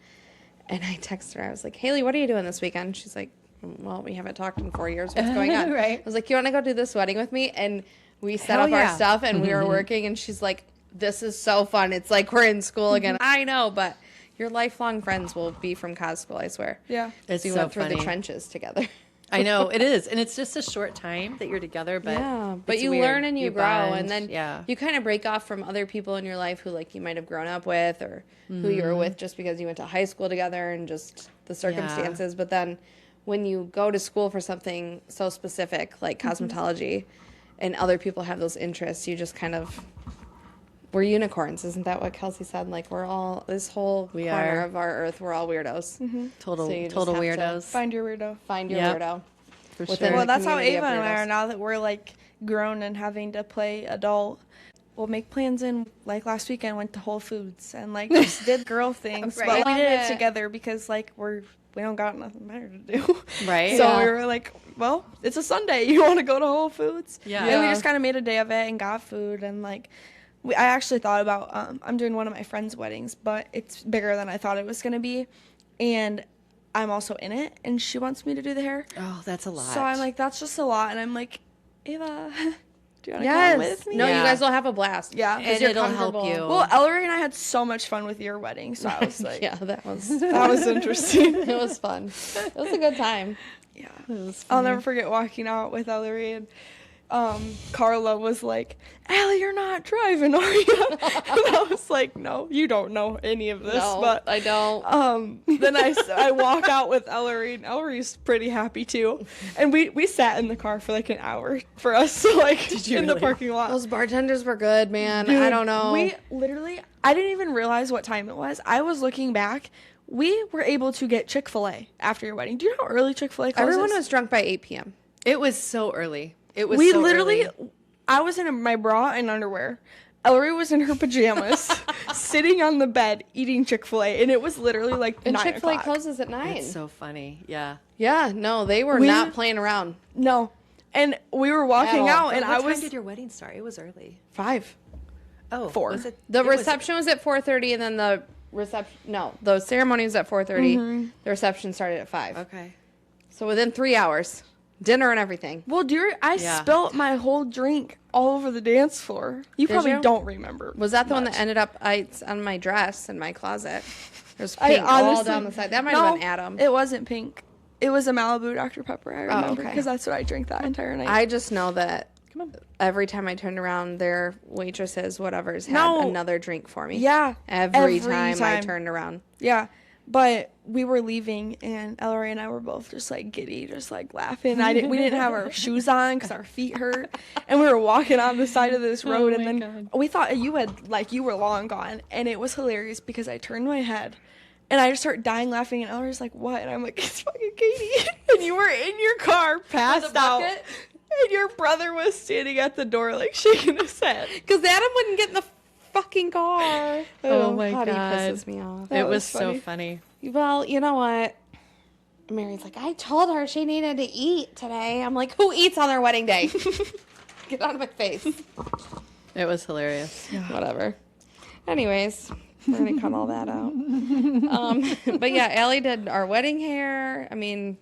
And I texted her. I was like, Haley, what are you doing this weekend? She's like, well, we haven't talked in 4 years. What's going on? Right. I was like, you want to go do this wedding with me? And we set Hell up yeah. our stuff, and we were working, and she's like, this is so fun. It's like we're in school again. I know, but your lifelong friends will be from cos school, I swear. Yeah. it's We so went through funny. the trenches together. I know it is, and it's just a short time that you're together, but Yeah, but it's you weird. learn and you grow, bond. and then yeah, you kind of break off from other people in your life who like you might have grown up with or who you were with just because you went to high school together and just the circumstances. But then when you go to school for something so specific like cosmetology, and other people have those interests, you just kind of we're unicorns, isn't that what Kelsey said? Like we're all this whole corner are. of our earth, we're all weirdos. total So you just total have to weirdos Find your weirdo. Find your Yep. weirdo. for within sure. the Well, that's how community Ava of and I weirdos. are now that we're like grown and having to play adult. We'll make plans and like last weekend went to Whole Foods and like just did girl things, Right. but we did Love it it. together because like we don't got nothing better to do. Right. So Yeah. we were like, well, it's a Sunday. You want to go to Whole Foods? Yeah. And we Yeah. just kind of made a day of it and got food and like. I actually thought about I'm doing one of my friends' weddings, but it's bigger than I thought it was gonna be, and I'm also in it, and she wants me to do the hair. Oh, that's a lot. So I'm like, that's just a lot, and I'm like, Ava, do you want to Yes. come with me? No, Yeah. you guys will have a blast. Yeah. 'Cause And you're it'll help comfortable. you. Well, Ellery and I had so much fun with your wedding, so I was like, Yeah, that was that was interesting. it was fun. It was a good time. Yeah. It was I'll funny. never forget walking out with Ellery and Carla was like, Allie, you're not driving, are you? And I was like, no, you don't know any of this. No, but I don't. then I walk out with Ellery, and Ellery's pretty happy too. And we sat in the car for like an hour for us to like you in the really? parking lot. Those bartenders were good, man. Dude, I don't know. We literally, I didn't even realize what time it was. I was looking back. We were able to get Chick-fil-A after your wedding. Do you know how early Chick-fil-A closes? Everyone was drunk by 8 p.m. It was so early. It was. We so literally, early. I was in my bra and underwear. Ellery was in her pajamas, sitting on the bed eating Chick-fil-A, and it was literally like And 9 Chick-fil-A o'clock. closes at 9. It's so funny. Yeah. Yeah, no, they were We- not playing around. No, and we were At walking all. out, But and what I time was did your wedding start? It was early. 5. Oh, 4. Was it, The it was- reception was at 4:30, and then the reception. No, the ceremony was at 4:30. The reception started at 5. Okay. So within 3 hours, dinner and everything. well, I Yeah. spilt my whole drink all over the dance floor. You probably you? don't remember. Was that the one much. that ended up it's on my dress in my closet? There's I pink all honestly- down the side. That might No, have been Adam. It wasn't pink. It was a Malibu Dr. Pepper. I remember okay. because that's what I drank that entire night. I just know that Come on. every time I turned around, their waitresses, whatever's, had No. another drink for me. yeah, Every time I turned around. Yeah, but we were leaving, and Ellery and I were both just like giddy, just like laughing. We didn't have our shoes on because our feet hurt, and we were walking on the side of this road, and then we thought you were long gone, and it was hilarious because I turned my head. And I just start dying laughing, and Ellery's like, "What?" And I'm like, "It's fucking Katie." And you were in your car, passed out, bucket? and your brother was standing at the door, like shaking his head. Because Adam wouldn't get in the fucking car. Oh my God, he God. pisses me off. That It was was so funny. funny. Well, you know what? Mary's like, I told her she needed to eat today. I'm like, who eats on their wedding day? Get out of my face. It was hilarious. Whatever. Anyways, we're gonna cut all that out. But yeah, Allie did our wedding hair. I mean,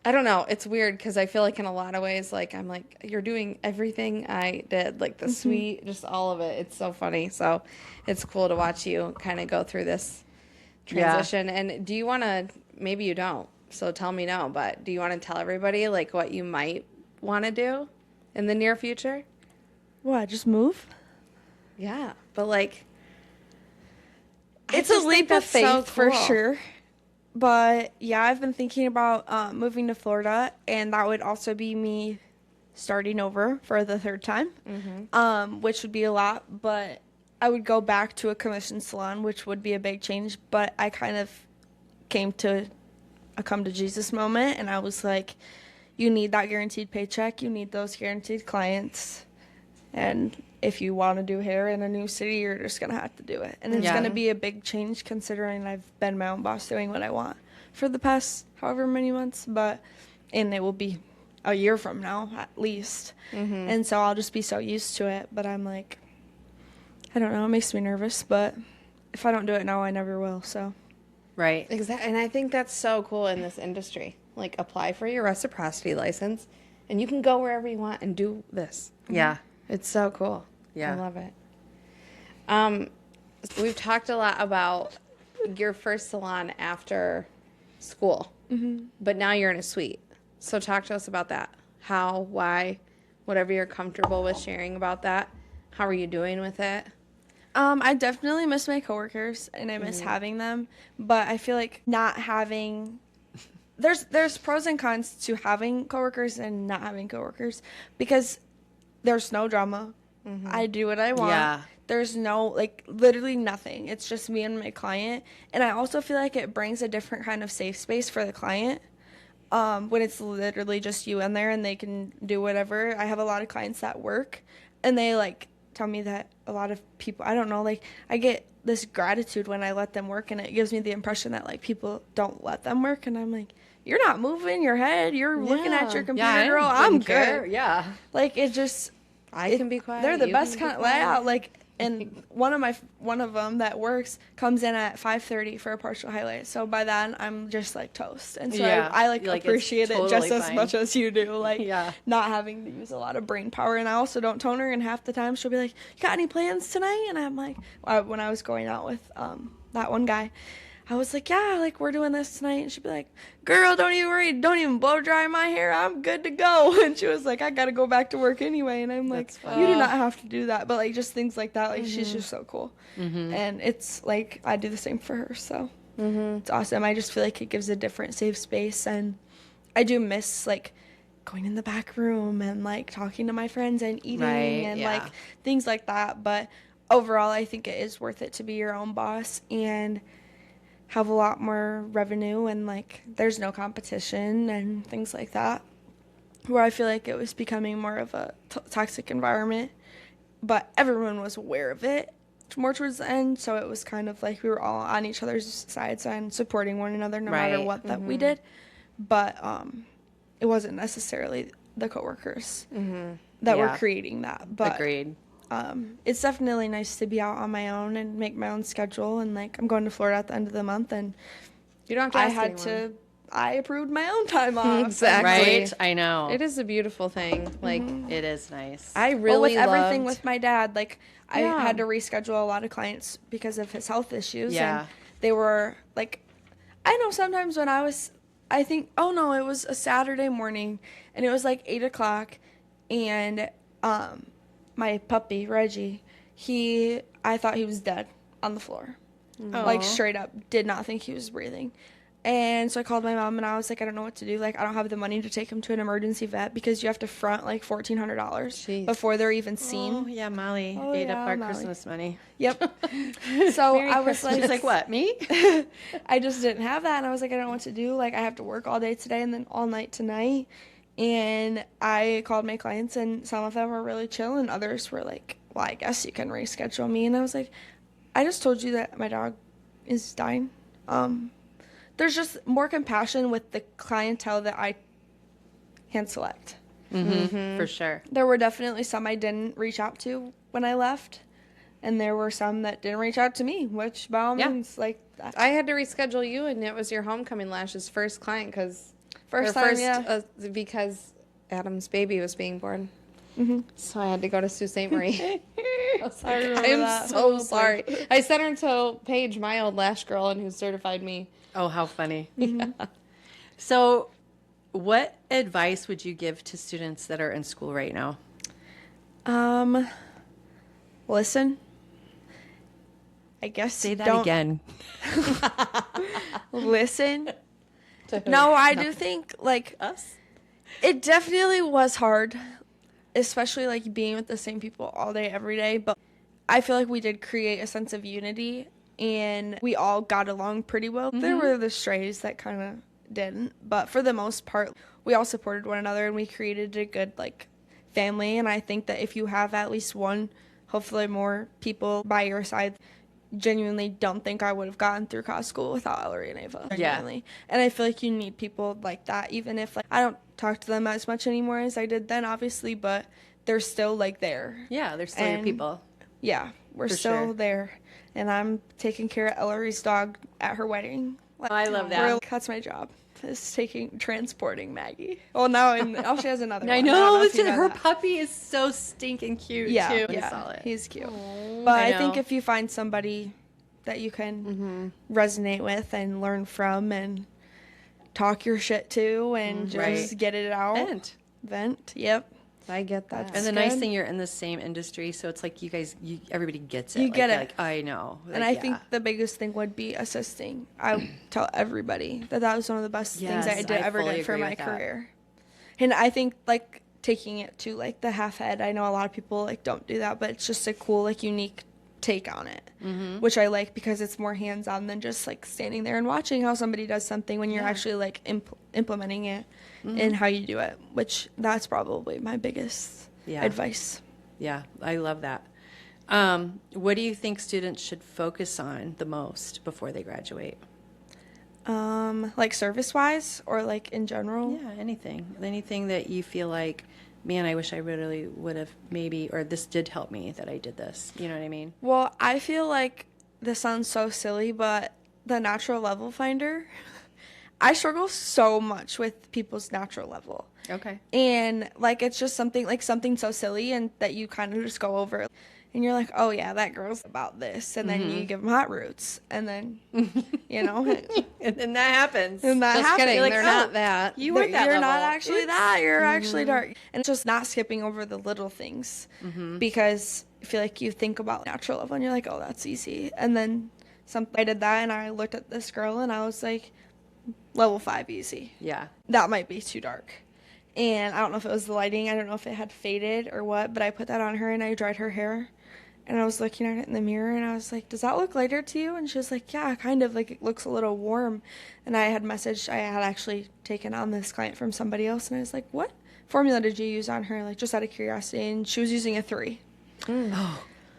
I don't know. It's weird because I feel like in a lot of ways, like I'm like, you're doing everything I did, like the sweet, just all of it. It's so funny. So it's cool to watch you kind of go through this transition. And do you want to? Maybe you don't. So tell me no. But do you want to tell everybody like what you might want to do in the near future? What, just move? Yeah, but like, I It's a just think leap of that's so faith for cool. sure. But yeah, I've been thinking about moving to Florida, and that would also be me starting over for the third time, which would be a lot. But I would go back to a commission salon, which would be a big change. But I kind of came to a come to Jesus moment, and I was like, you need that guaranteed paycheck, you need those guaranteed clients, and if you want to do hair in a new city, you're just gonna have to do it. And it's Yeah. gonna be a big change considering I've been my own boss doing what I want for the past however many months, and it will be a year from now at least. And so I'll just be so used to it. But I'm like, I don't know, it makes me nervous, but if I don't do it now, I never will. So Right. Exactly, and I think that's so cool in this industry. Like, apply for your reciprocity license, and you can go wherever you want and do this. Yeah. It's so cool. Yeah. I love it. We've talked a lot about your first salon after school, but now you're in a suite. So talk to us about that. How, why, whatever you're comfortable with sharing about that. How are you doing with it? I definitely miss my coworkers and I miss having them, but I feel like not having there's pros and cons to having coworkers and not having coworkers because there's no drama. I do what I want. Yeah. There's no like literally nothing. It's just me and my client, and I also feel like it brings a different kind of safe space for the client. When it's literally just you in there and they can do whatever. I have a lot of clients that work and they like tell me that a lot of people, I don't know, like I get this gratitude when I let them work, and it gives me the impression that like people don't let them work, and I'm like, you're not moving your head, you're looking at your computer, Yeah. girl. I I'm wouldn't care. good. Yeah. Like it just I can be quiet. they're the you best can be kind of quiet. layout. Like, and one of them that works comes in at 5:30 for a partial highlight. So by then I'm just like toast, and so Yeah. I like Like, it's appreciate it just totally as fine. much as you do. Like, Yeah. not having to use a lot of brain power. And I also don't tone her. And half the time she'll be like, "You got any plans tonight?" And I'm like, when I was going out with that one guy, I was like, yeah, like we're doing this tonight. And she'd be like, girl, don't even worry. Don't even blow dry my hair. I'm good to go. And she was like, I got to go back to work anyway. And I'm like, That's you do not have to do that. But like just things like that. Like she's just so cool. Mm-hmm. And it's like, I do the same for her. So it's awesome. I just feel like it gives a different safe space. And I do miss like going in the back room and like talking to my friends and eating Right, and yeah. like things like that. But overall, I think it is worth it to be your own boss and have a lot more revenue, and like there's no competition and things like that, where I feel like it was becoming more of a toxic environment, but everyone was aware of it more towards the end, so it was kind of like we were all on each other's sides and supporting one another no matter Right. what that we did. But it wasn't necessarily the coworkers that were Yeah. creating that. But Agreed. it's definitely nice to be out on my own and make my own schedule. And like I'm going to Florida at the end of the month, and You don't have to I ask had anyone. I approved my own time off. Exactly. Right? I know. It is a beautiful thing. Like, It is nice. I Well, really with everything loved- with my dad, like I Yeah. had to reschedule a lot of clients because of his health issues. Yeah. And they were like, I know sometimes when I think, oh no, it was a Saturday morning and it was like 8:00, and my puppy, Reggie, I thought he was dead on the floor. Like straight up, did not think he was breathing. And so I called my mom and I was like, I don't know what to do. Like, I don't have the money to take him to an emergency vet because you have to front like $1,400 Jeez. before they're even seen. Oh, yeah, Molly Oh, ate yeah, up our Molly. Christmas money. Yep. So I was like, She's like, what, me? I just didn't have that. And I was like, I don't know what to do. Like, I have to work all day today and then all night tonight. And I called my clients, and some of them were really chill, and others were like, well, I guess you can reschedule me. And I was like, I just told you that my dog is dying. There's just more compassion with the clientele that I hand select. For sure. There were definitely some I didn't reach out to when I left, and there were some that didn't reach out to me, which by all Yeah. means, like, I had to reschedule you, and it was your homecoming lash's first client because because Adam's baby was being born. So I had to go to Sault Ste. Marie. I was like, remember I'm that. so sorry. I sent her to Paige, my old lash girl, and who certified me. Oh, how funny. So, what advice would you give to students that are in school right now? Listen. I guess Say that don't again. listen. No, I do think like Us? it definitely was hard, especially like being with the same people all day, every day. But I feel like we did create a sense of unity and we all got along pretty well. There were the strays that kind of didn't, but for the most part, we all supported one another and we created a good like family. And I think that if you have at least one, hopefully more people by your side, genuinely don't think I would have gotten through college school without Ellery and Ava. Yeah. Genuinely. And I feel like you need people like that, even if like I don't talk to them as much anymore as I did then, obviously, but they're still like there. Yeah, they're still your And- people. Yeah, we're For still sure. there. And I'm taking care of Ellery's dog at her wedding. Like, I love that. That's my job. Is transporting Maggie. Well, now she has another one. I don't know, if you know her that. puppy is so stinking cute Yeah, too. I yeah, saw it. he's cute. But I I think know. if you find somebody that you can resonate with and learn from and talk your shit to and just Right. get it out. Vent. Yep. I get that. That's And the nice good. thing, you're in the same industry, so it's like you guys, everybody gets it. You Like, get they're it. Like, I know. And Like, I think the biggest thing would be assisting. I tell everybody that was one of the best things Yes, I I fully did for agree my with that. career. And I think like taking it to like the half head. I know a lot of people like don't do that, but it's just a cool like unique take on it, which I like because it's more hands on than just like standing there and watching how somebody does something when you're actually like implementing it and how you do it. Which that's probably my biggest advice. Yeah, I love that. What do you think students should focus on the most before they graduate? Like service wise or like in general. Yeah, anything that you feel like, man, I wish I really would have maybe, or this did help me that I did this. You know what I mean? Well, I feel like this sounds so silly, but the natural level finder, I struggle so much with people's natural level. Okay. And like it's just something so silly and that you kind of just go over and you're like, "Oh yeah, that girl's about this." And then you give them hot roots and then you know, And then that happens. and that Just happens. kidding. You're like, They're "Oh, not that. You weren't that You're level." not actually that. You're actually dark. And it's just not skipping over the little things because I feel like you think about natural level and you're like, oh, that's easy. And then I did that and I looked at this girl and I was like, level 5 easy. Yeah. That might be too dark. And I don't know if it was the lighting. I don't know if it had faded or what, but I put that on her and I dried her hair. And I was looking at it in the mirror and I was like, does that look lighter to you? And she was like, yeah, kind of. Like, it looks a little warm. And I had actually taken on this client from somebody else. And I was like, what formula did you use on her? Like, just out of curiosity. And she was using a 3.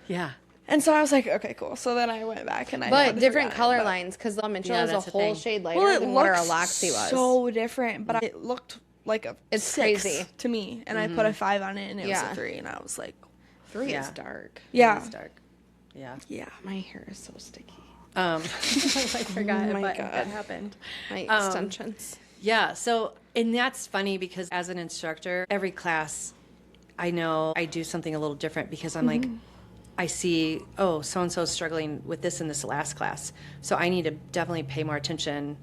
Yeah. And so I was like, okay, cool. So then I went back and I But totally different forgot it, color but- lines because La Mitchell Yeah, is a that's the whole thing. shade lighter Well, it than what our looked Loxy was. so different, but it looked like a It's 6 crazy. to me. And I put a 5 on it and it was Yeah. a 3. And I was like, 3 Yeah. is dark. yeah. It's dark. Yeah. Yeah. My hair is so sticky. I forgot Oh my what God. that happened. My extensions. Yeah. So, and that's funny because as an instructor, every class, I know I do something a little different because I'm like, I see, oh, so-and-so is struggling with this in this last class. So I need to definitely pay more attention,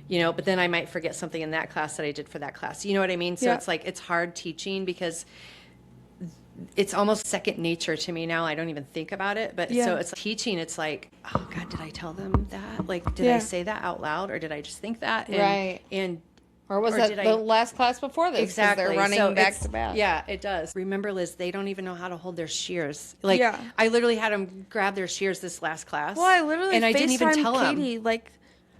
but then I might forget something in that class that I did for that class. You know what I mean? So Yeah. it's like, it's hard teaching because it's almost second nature to me now. I don't even think about it. But Yeah. so it's teaching. It's like, oh God, did I tell them that? Like, did I Yeah. say that out loud or did I just think that? And, Right. And Or was or that did the I- last class before this? 'Cause exactly. They're running So back it's- to back. Yeah, it does. Remember, Liz, they don't even know how to hold their shears. Like, Yeah. I literally had them grab their shears this last class. Well, I literally and I didn't even FaceTimed tell them. Katie like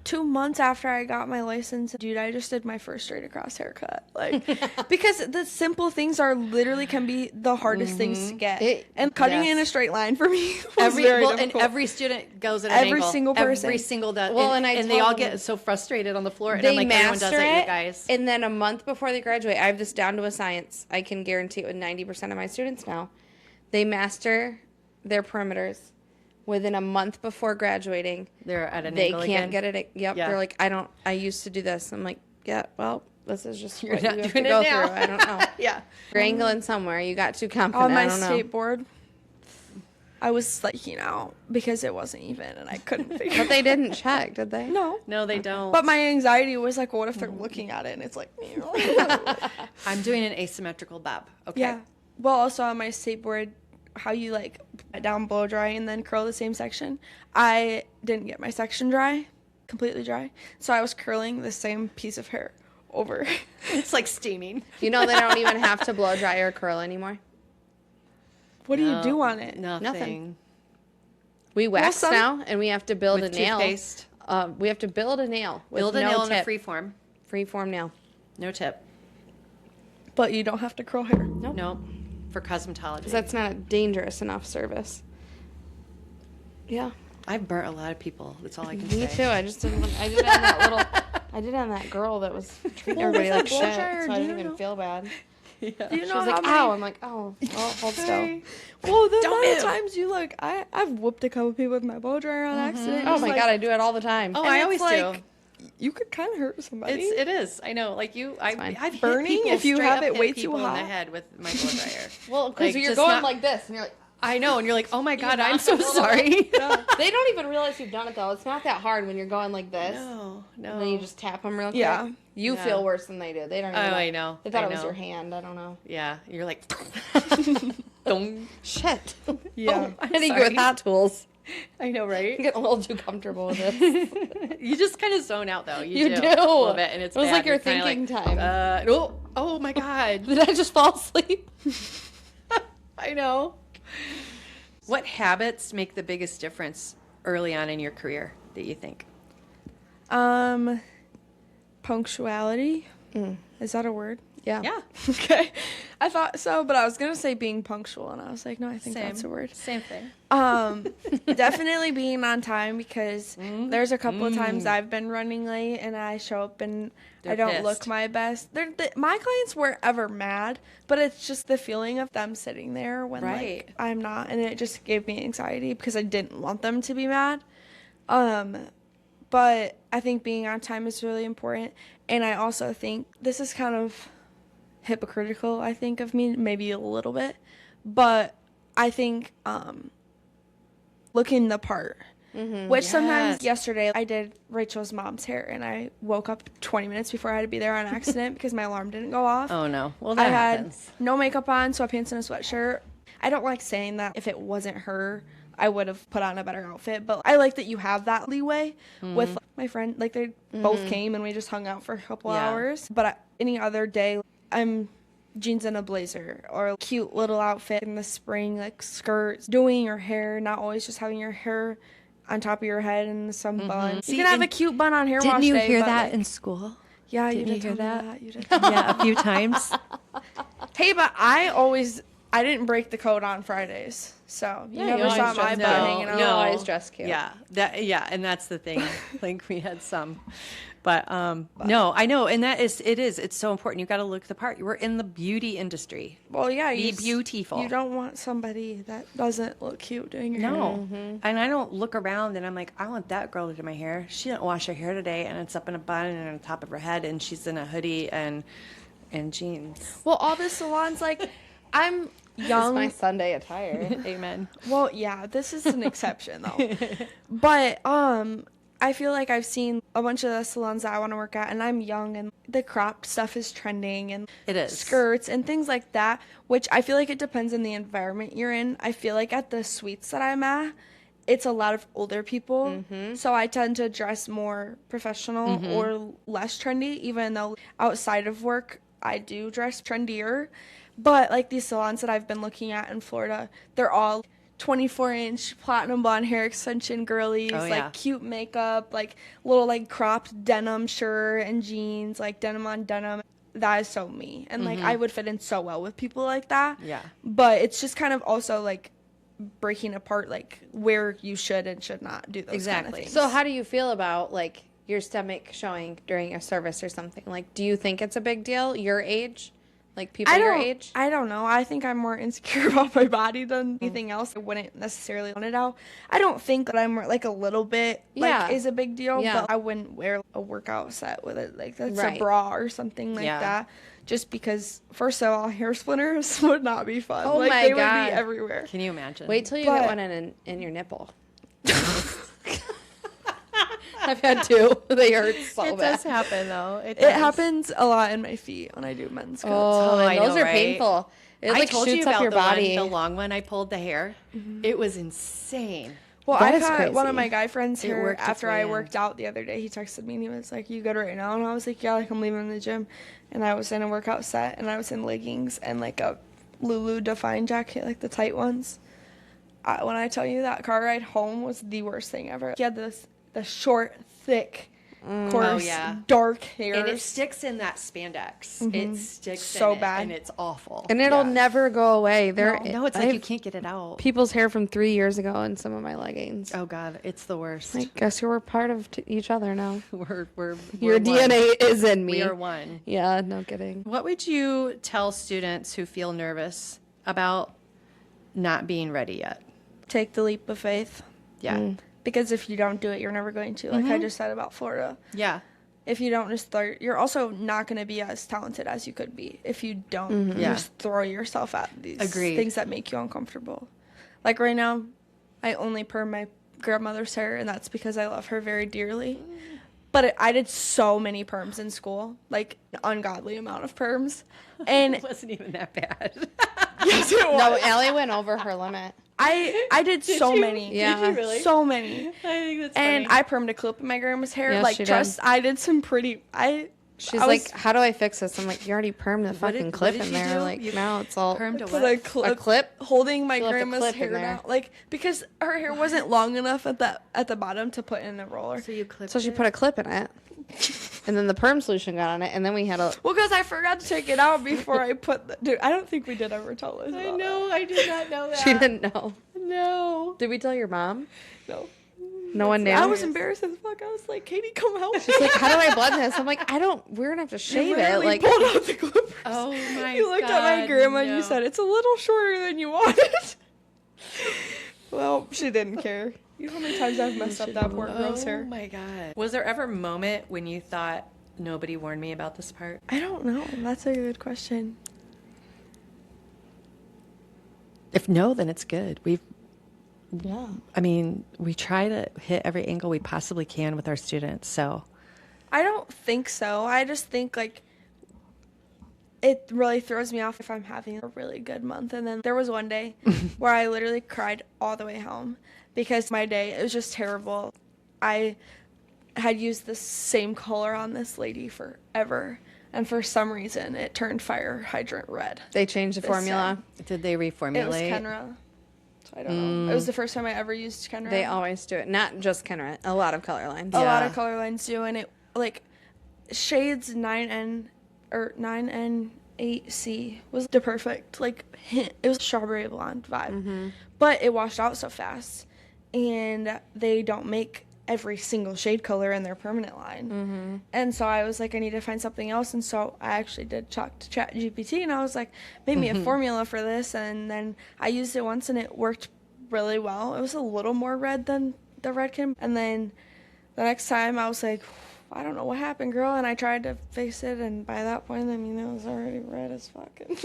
2 months after I got my license. Dude, I just did my first straight across haircut. Like, because the simple things literally can be the hardest things to get. And cutting yes. in a straight line for me was And very difficult. every student goes at an Every angle. single person. Every single does. Well, and, and I they tell all them- get so frustrated on the floor. And They I'm like, everyone does master it, you it, guys. and then a month before they graduate, I have this down to a science. I can guarantee it with 90% of my students now. They master their perimeters within a month before graduating. They're at an They angle can't again. get it. Yep. Yeah. They're like, I used to do this. I'm like, yeah, well, this is just You're what not you have doing to it go now. through. I don't know. Yeah. You're angling somewhere. You got too confident. on my I don't know. skateboard, I was like, because it wasn't even and I couldn't figure But they didn't check, did they? No. No, they don't. But my anxiety was like, what if they're looking at it and it's like, I'm doing an asymmetrical bob. Okay. yeah. Well, also on my skateboard, how you like put down, blow dry, and then curl the same section. I didn't get my section dry, completely dry, so I was curling the same piece of hair over. It's like steaming. You know they don't even have to blow dry or curl anymore. What do you do on it? Nothing. We wax some- now, and we have to build With a nail. toothpaste. We have to build a nail. With Build a no nail in tip. a free form. Freeform nail. No tip. But you don't have to curl hair. Nope. For cosmetology. Because that's not a dangerous enough service. Yeah. I've burnt a lot of people. That's all I can Me say. too. I just didn't. I did on that little. I did on that girl that was treating everybody like blow shit, dryer, so I do didn't you even know? feel bad. Do you She know was how like, many? "Ow!" I'm like, "Oh, hold still." Well, the Don't amount of move. times you look, I've whooped a couple people with my blow dryer on accident. Oh It's my like- god, I do it all the time. Oh, and I it's always like, do. You could kind of hurt somebody. It is. I know. Like you, fine. I've hit Burning people if you straight have up it hit way too people in hot. the head with my blow dryer. Well, because Like, you're just going not- like this, and you're like, I know, and you're like, oh my god, knock I'm them so a little sorry. they don't even realize you've done it though. It's not that hard when you're going like this, No. and then you just tap them real quick. Yeah. You Yeah. feel worse than they do. They don't. Even Oh, I know. They thought I it was know. your hand. I don't know. Yeah, you're like, Dong. Shit. Yeah. I think sorry. with Hot Tools, I know, right? I'm getting a little too comfortable with it. You just kind of zone out though. You do. a little bit, and it's It was bad. like your You're kinda thinking time. Oh my god. Did I just fall asleep? I know. What habits make the biggest difference early on in your career that you think? Punctuality. Is that a word? Yeah. Yeah. Okay. I thought so, but I was going to say being punctual, and I was like, no, I think that's a word. Same thing. Definitely being on time, because there's a couple of times I've been running late and I show up and They're I don't pissed. look my best. My clients weren't ever mad, but it's just the feeling of them sitting there when Right. like I'm not, and it just gave me anxiety because I didn't want them to be mad. But I think being on time is really important, and I also think this is kind of hypocritical, I think, of me, maybe a little bit, but I think looking the part, which sometimes yesterday I did Rachel's mom's hair, and I woke up 20 minutes before I had to be there on accident because my alarm didn't go off. Oh no. Well, I that had happens. no makeup on, sweatpants and a sweatshirt. I don't like saying that if it wasn't her, I would have put on a better outfit, but I like that you have that leeway with my friend. Like, they both came and we just hung out for a couple Yeah. hours. But any other day, I'm jeans and a blazer or a cute little outfit in the spring, like skirts, doing your hair, not always just having your hair on top of your head and some bun. See, You can have and a cute bun on hair Didn't wash you day, hear but, that like, in school? yeah, you Didn't you did hear tell me that? You did. Yeah, a few times. Hey, but I didn't break the code on Fridays, so you never always saw my dress bun cute. hanging out. You always dress cute. Yeah, and that's the thing. Like, we had some, but no, I know, and it's so important. You got to look the part. We're in the beauty industry. Well, yeah, Be beautiful. You don't want somebody that doesn't look cute doing your hair. No, and I don't look around and I'm like, I want that girl to do my hair. She didn't wash her hair today, and it's up in a bun and on the top of her head, and she's in a hoodie and jeans. Well, all the salons, like, I'm It's young. my Sunday attire. Amen. Well, yeah, this is an exception though. But I feel like I've seen a bunch of the salons that I want to work at, and I'm young, and the cropped stuff is trending, and It is. skirts and things like that, which I feel like it depends on the environment you're in. I feel like at the suites that I'm at, it's a lot of older people, so I tend to dress more professional or less trendy, even though outside of work I do dress trendier. But like these salons that I've been looking at in Florida, they're all 24-inch platinum blonde hair extension girlies, Oh, yeah. like cute makeup, like little like cropped denim shirt and jeans, like denim on denim. That is so me. And like I would fit in so well with people like that. Yeah. But it's just kind of also like breaking apart like where you should and should not do those Exactly. kind of things. So how do you feel about like your stomach showing during a service or something? Like, do you think it's a big deal? Your age? Like people your age? I don't know. I think I'm more insecure about my body than anything else. I wouldn't necessarily want it out. I don't think that I'm like a little bit Yeah. like is a big deal, Yeah. but I wouldn't wear a workout set with it. Like that's Right. a bra or something like Yeah. that. Just because first of all, hair splinters would not be fun. Oh like my they God. would be everywhere. Can you imagine? Wait till you But- get one in your nipple. I've had 2. They hurt so It bad. does happen though. It It does. happens a lot in my feet when I do men's cuts. Oh, I and those know, are right? painful. It like I told you shoots about up your the body. one, the long one I pulled the hair. It was insane. Well, That I is cut one crazy. of my guy friends' It hair worked its after way I in. worked out the other day. He texted me and he was like, "You good right now?" And I was like, "Yeah, like I'm leaving the gym." And I was in a workout set and I was in leggings and like a Lulu Define jacket, like the tight ones. When I tell you that car ride home was the worst thing ever. He had the short, thick, coarse, yeah. dark hair. And it sticks in that spandex. It sticks So in it, bad. and it's awful. And it'll Yeah. never go away. no, it's like I you have can't get it out. people's hair from 3 years ago in some of my leggings. Oh God, it's the worst. I guess we're part of each other now. we're Your one. DNA is in me. We are one. Yeah, no kidding. What would you tell students who feel nervous about not being ready yet? Take the leap of faith. Yeah. Because if you don't do it, you're never going to. Like I just said about Florida. Yeah. If you don't just start, you're also not going to be as talented as you could be if you don't Yeah. just throw yourself at these Agreed. things that make you uncomfortable. Like right now, I only perm my grandmother's hair, and that's because I love her very dearly. But I did so many perms in school, like an ungodly amount of perms. And It wasn't even that bad. yes, it was. No, Allie went over her limit. I did so you? many. Yeah. Did you really? So many. I think that's And funny. I permed a clip in my grandma's hair. Yes, like, she did. trust, I did some pretty. She's I was- like, "How do I fix this?" I'm like, "You already permed the What fucking did- clip what did in you there. do? Like You now it's all permed a put what? a clip, A clip? holding my You left a grandma's clip in hair there. down, like because her hair wasn't long enough at the bottom to put in the roller. So you clipped So she it? put a clip in it, and then the perm solution got on it, and then we had a. Well, because I forgot to take it out before I put the. Dude, I don't think we did ever tell us. I about know. I did not know that. She didn't know. No. Did we tell your mom? that. No. No one knew. I was embarrassed as fuck. I was like, Katie, come help. She's like, "How do I blend this?" I'm like, "I don't. We're gonna have to shave it." Literally Like, pulled out the clippers. Oh my You looked at my God, grandma and no. you said it's a little shorter than you wanted. Well, she didn't care. You know how many times I've messed up that poor girl's Oh hair? my God. Was there ever a moment when you thought nobody warned me about this part? I don't know. That's a good question. If no, then it's good. yeah. I mean, we try to hit every angle we possibly can with our students. So I don't think so. I just think like it really throws me off if I'm having a really good month. And then there was one day where I literally cried all the way home because my day, it was just terrible. I had used the same color on this lady forever. And for some reason, it turned fire hydrant red. They changed the This formula. did they It was reformulate? Kenra. So I don't know. It was the first time I ever used Kenra. They always do it. Not just Kenra. A lot of color lines. A lot Yeah. of color lines do, and it like shades 9N or 9N8C was the perfect like hint. It was strawberry blonde vibe, but it washed out so fast, and they don't make every single shade color in their permanent line. And so I was like, I need to find something else, and so I actually did talk to ChatGPT, and I was like, make me a formula for this, and then I used it once, and it worked really well. It was a little more red than the Redken, and then the next time I was like, I don't know what happened, girl, and I tried to fix it, and by that point, I mean, it was already red as fuck. And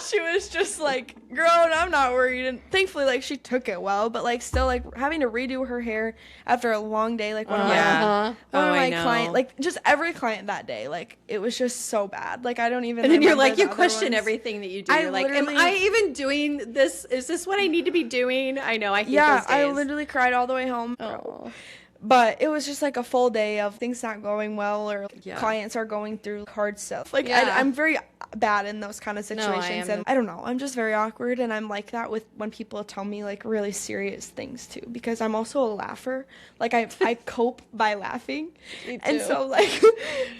she was just like, girl, I'm not worried. And thankfully, like, she took it well, but, like, still, like, having to redo her hair after a long day, like, one of Yeah. my, one Oh, of I my know. client, like, just every client that day, like, it was just so bad. Like, I don't even And then you're remember like, the you other question ones. everything that you do. I You're like, am literally- I even doing this? Is this what I need to be doing? I know. I hate Yeah, those I days. literally cried all the way home. Oh. But it was just like a full day of things not going well or Yeah. clients are going through hard stuff. Like Yeah. I'm very bad in those kind of No, I situations, am and I don't know. I'm just very awkward, and I'm like that with when people tell me like really serious things too, because I'm also a laugher. Like I cope by laughing, and too. so like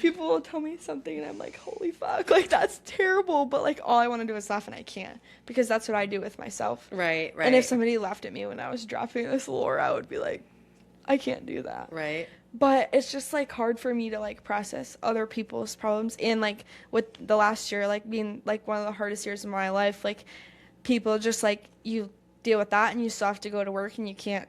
people will tell me something, and I'm like, holy fuck, like that's terrible. But like all I want to do is laugh, and I can't because that's what I do with myself. Right, right. And if somebody laughed at me when I was dropping this lore, I would be like, I can't do that. Right. But it's just like hard for me to like process other people's problems. And like with the last year, like being like one of the hardest years of my life, like people just like you deal with that and you still have to go to work and you can't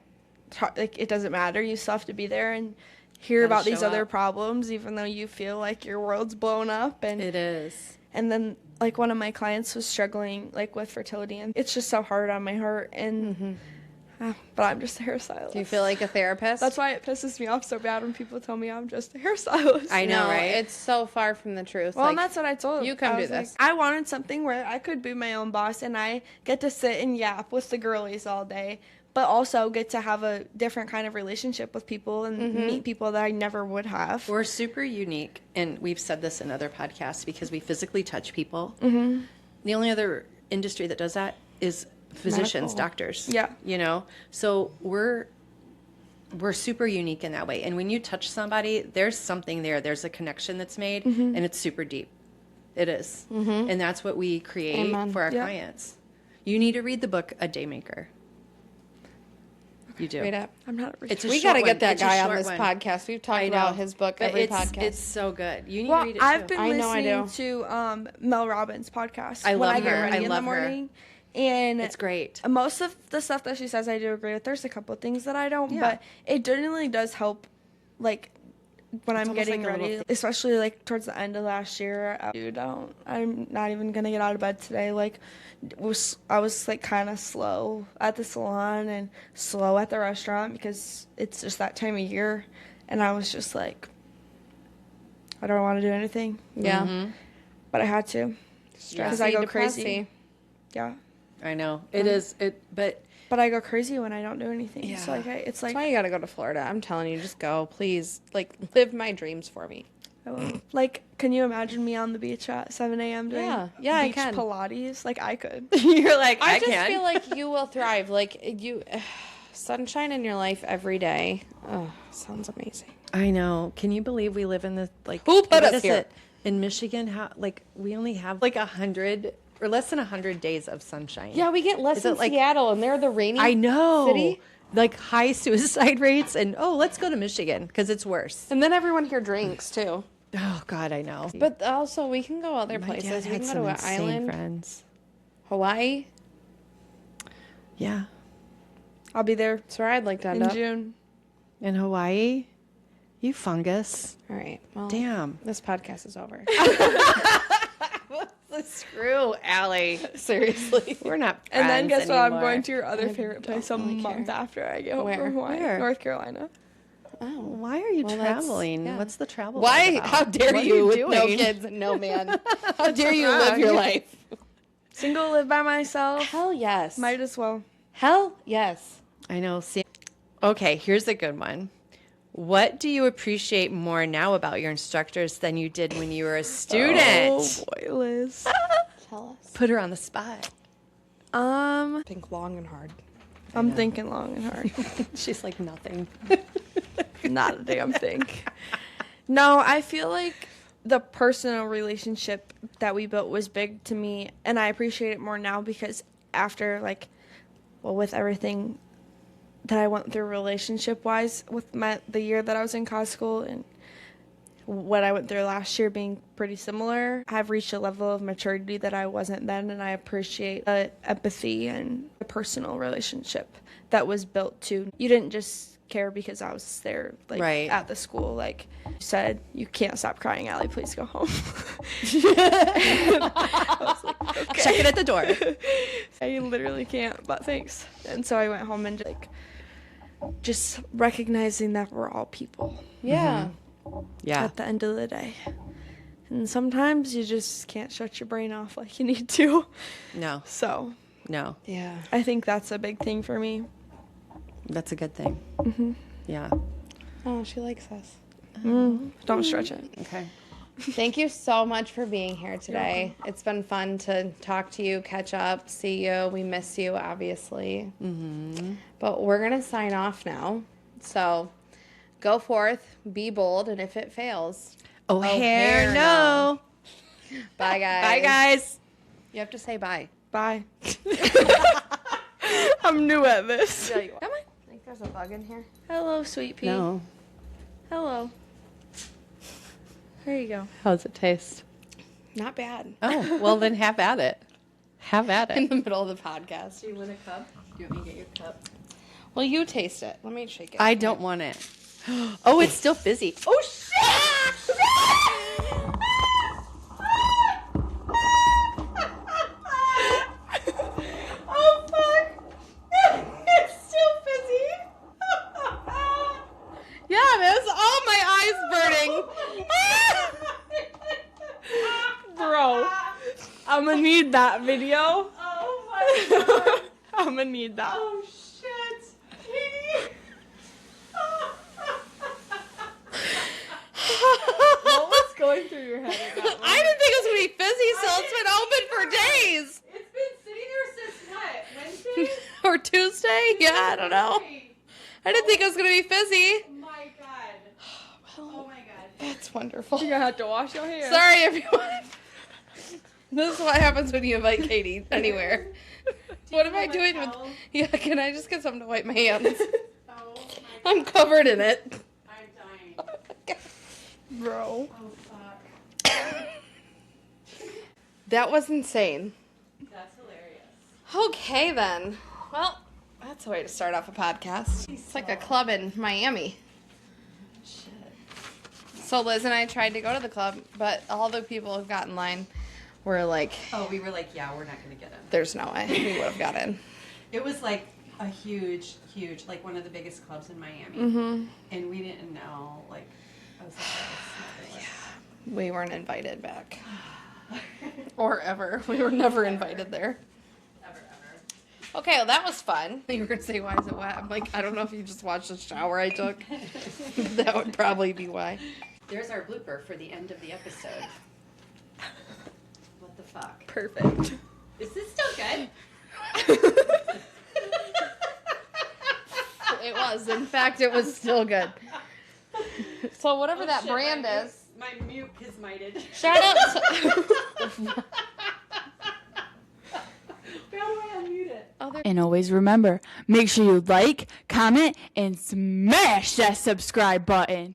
talk, like it doesn't matter. You still have to be there and hear Gotta about these show other up. problems, even though you feel like your world's blown up. And It is. and then like one of my clients was struggling like with fertility, and it's just so hard on my heart. And but I'm just a hairstylist. Do you feel like a therapist? That's why it pisses me off so bad when people tell me I'm just a hairstylist. I know, No, right? it's so far from the truth. Well, Like, and that's what I told you come I do was like, this. I wanted something where I could be my own boss and I get to sit and yap with the girlies all day, but also get to have a different kind of relationship with people and meet people that I never would have. We're super unique, and we've said this in other podcasts because we physically touch people. Mm-hmm. The only other industry that does that is physicians, Medical. doctors. Yeah. You know, so we're super unique in that way. And when you touch somebody, there's something there. There's a connection that's made, and it's super deep. It is. And that's what we create Amen. for our Yeah. clients. You need to read the book A Daymaker. You do. Straight up. I'm not a rich. It's a We short got to one. get that It's a guy on short this one. podcast. We've talked I know. about his book But every it's, podcast. It's so good. You need Well, to read it I've too. been I know I listening to Mel Robbins' podcast I when love I get her. ready I in love the her. morning. And It's great. most of the stuff that she says I do agree with. There's a couple of things that I don't, Yeah. but it genuinely does help, like, when I'm almost getting like a little ready, especially, like, towards the end of last year. I'm not even going to get out of bed today. Like, I was, like, kind of slow at the salon and slow at the restaurant because it's just that time of year. And I was just like, I don't want to do anything. yeah. But I had to. Because I go crazy. depressy. Yeah. I know. It is. But But I go crazy when I don't do anything. Yeah. So, like, it's like, That's why you got to go to Florida. I'm telling you, just go. Please, like, live my dreams for me. I will. Like, can you imagine me on the beach at 7 a.m. doing Yeah, I beach can. Pilates? Like, I could. you're like, I I just can. feel like you will thrive. Like, you, sunshine in your life every day. Oh, sounds amazing. I know. Can you believe we live in this, like, Who put what us is here? it? In Michigan, how, like, we only have like 100 or less than 100 days of sunshine. Yeah, we get less Is it in like- Seattle, and they're the rainy I know. city. Like high suicide rates, and let's go to Michigan because it's worse. And then everyone here drinks, too. Oh God, I know. But also, we can go other my places. dad We had can go some to an insane island. friends. Hawaii. Yeah, I'll be there That's where I'd like to end in up. June. in Hawaii. You fungus. All right. Well, Damn. this podcast is over. Screw Allie. Seriously. We're not. And then friends guess what? I'm anymore. going to your other I favorite don't place a really month care. after I get home Where? from Hawaii, Where? North Carolina. Oh. Why are you Well, that's- traveling? yeah. What's the travel? Why? about? How dare What are you, with no doing? kids and no man? How dare you live your wrong? life? Single, live by myself. Hell yes. Might as well. Hell yes. I know. See, okay, here's a good one. What do you appreciate more now about your instructors than you did when you were a student? Oh boy, Liz. Tell us. Put her on the spot. Think long and hard. I'm thinking long and hard. She's like nothing. Not a damn thing. No, I feel like the personal relationship that we built was big to me, and I appreciate it more now because after, like, well, with everything that I went through relationship wise with the year that I was in college school and what I went through last year being pretty similar, I've reached a level of maturity that I wasn't then, and I appreciate the empathy and the personal relationship that was built too. You didn't just care because I was there, like, Right. at the school. Like you said, you can't stop crying, Allie, please go home. I was like, okay. Check it at the door. I literally can't, but thanks. And so I went home and just recognizing that we're all people Yeah. Yeah. at the end of the day. And sometimes you just can't shut your brain off like you need to. No. So No. Yeah. I think that's a big thing for me. That's a good thing. Yeah. Oh, she likes us. Don't stretch it. Okay. Thank you so much for being here today. It's been fun to talk to you, catch up, see you. We miss you, obviously. But we're going to sign off now. So go forth, be bold, and if it fails, Oh, hair hair no. bye, guys. Bye, guys. You have to say bye. Bye. I'm new at this. Come on. I think there's a bug in here. Hello, sweet pea. No. Hello. There you go. How does it taste? Not bad. Oh, well then have at it. Have at In it. the middle of the podcast. Do you want a cup? Do you want me to get your cup? Well, you taste it. Let me shake it. I don't want it. Oh, it's still fizzy. Oh, shit! Oh, fuck. It's still I'm gonna need that video. Oh my God. I'm gonna need that. Oh shit. Katie. What was going through your head at that moment? I didn't think it was going to be fizzy, so it's been open for days. It's been sitting there since what? Wednesday? Or Tuesday? Yeah, I don't know. I didn't think it was going to be fizzy. Oh my God. Oh my God. That's wonderful. You're gonna have to wash your hair. Sorry, everyone. This is what happens when you invite Katie anywhere. What am I my doing with... towel? Yeah, can I just get something to wipe my hands? Oh my I'm covered in it. I'm dying. Bro. Oh fuck. That was insane. That's hilarious. Okay, then. Well, that's a way to start off a podcast. It's like a club in Miami. Shit. So Liz and I tried to go to the club, but all the people who got in line were like, Oh, we were like, yeah, we're not gonna get in. there's no way we would have got in. It was like a huge, like one of the biggest clubs in Miami. Mm-hmm. And we didn't know, like, I was like, We weren't invited back. Or ever. We were never invited there. ever. Okay, well, that was fun. You were going to say, why is it wet? I'm like, I don't know if you just watched the shower I took. That would probably be why. There's our blooper for the end of the episode. What the fuck? Perfect. Is this still good? It was. In fact, it was still good. So whatever that brand is. My mute is mited. Shout out to... How do I unmute it? And always remember, make sure you like, comment, and smash that subscribe button.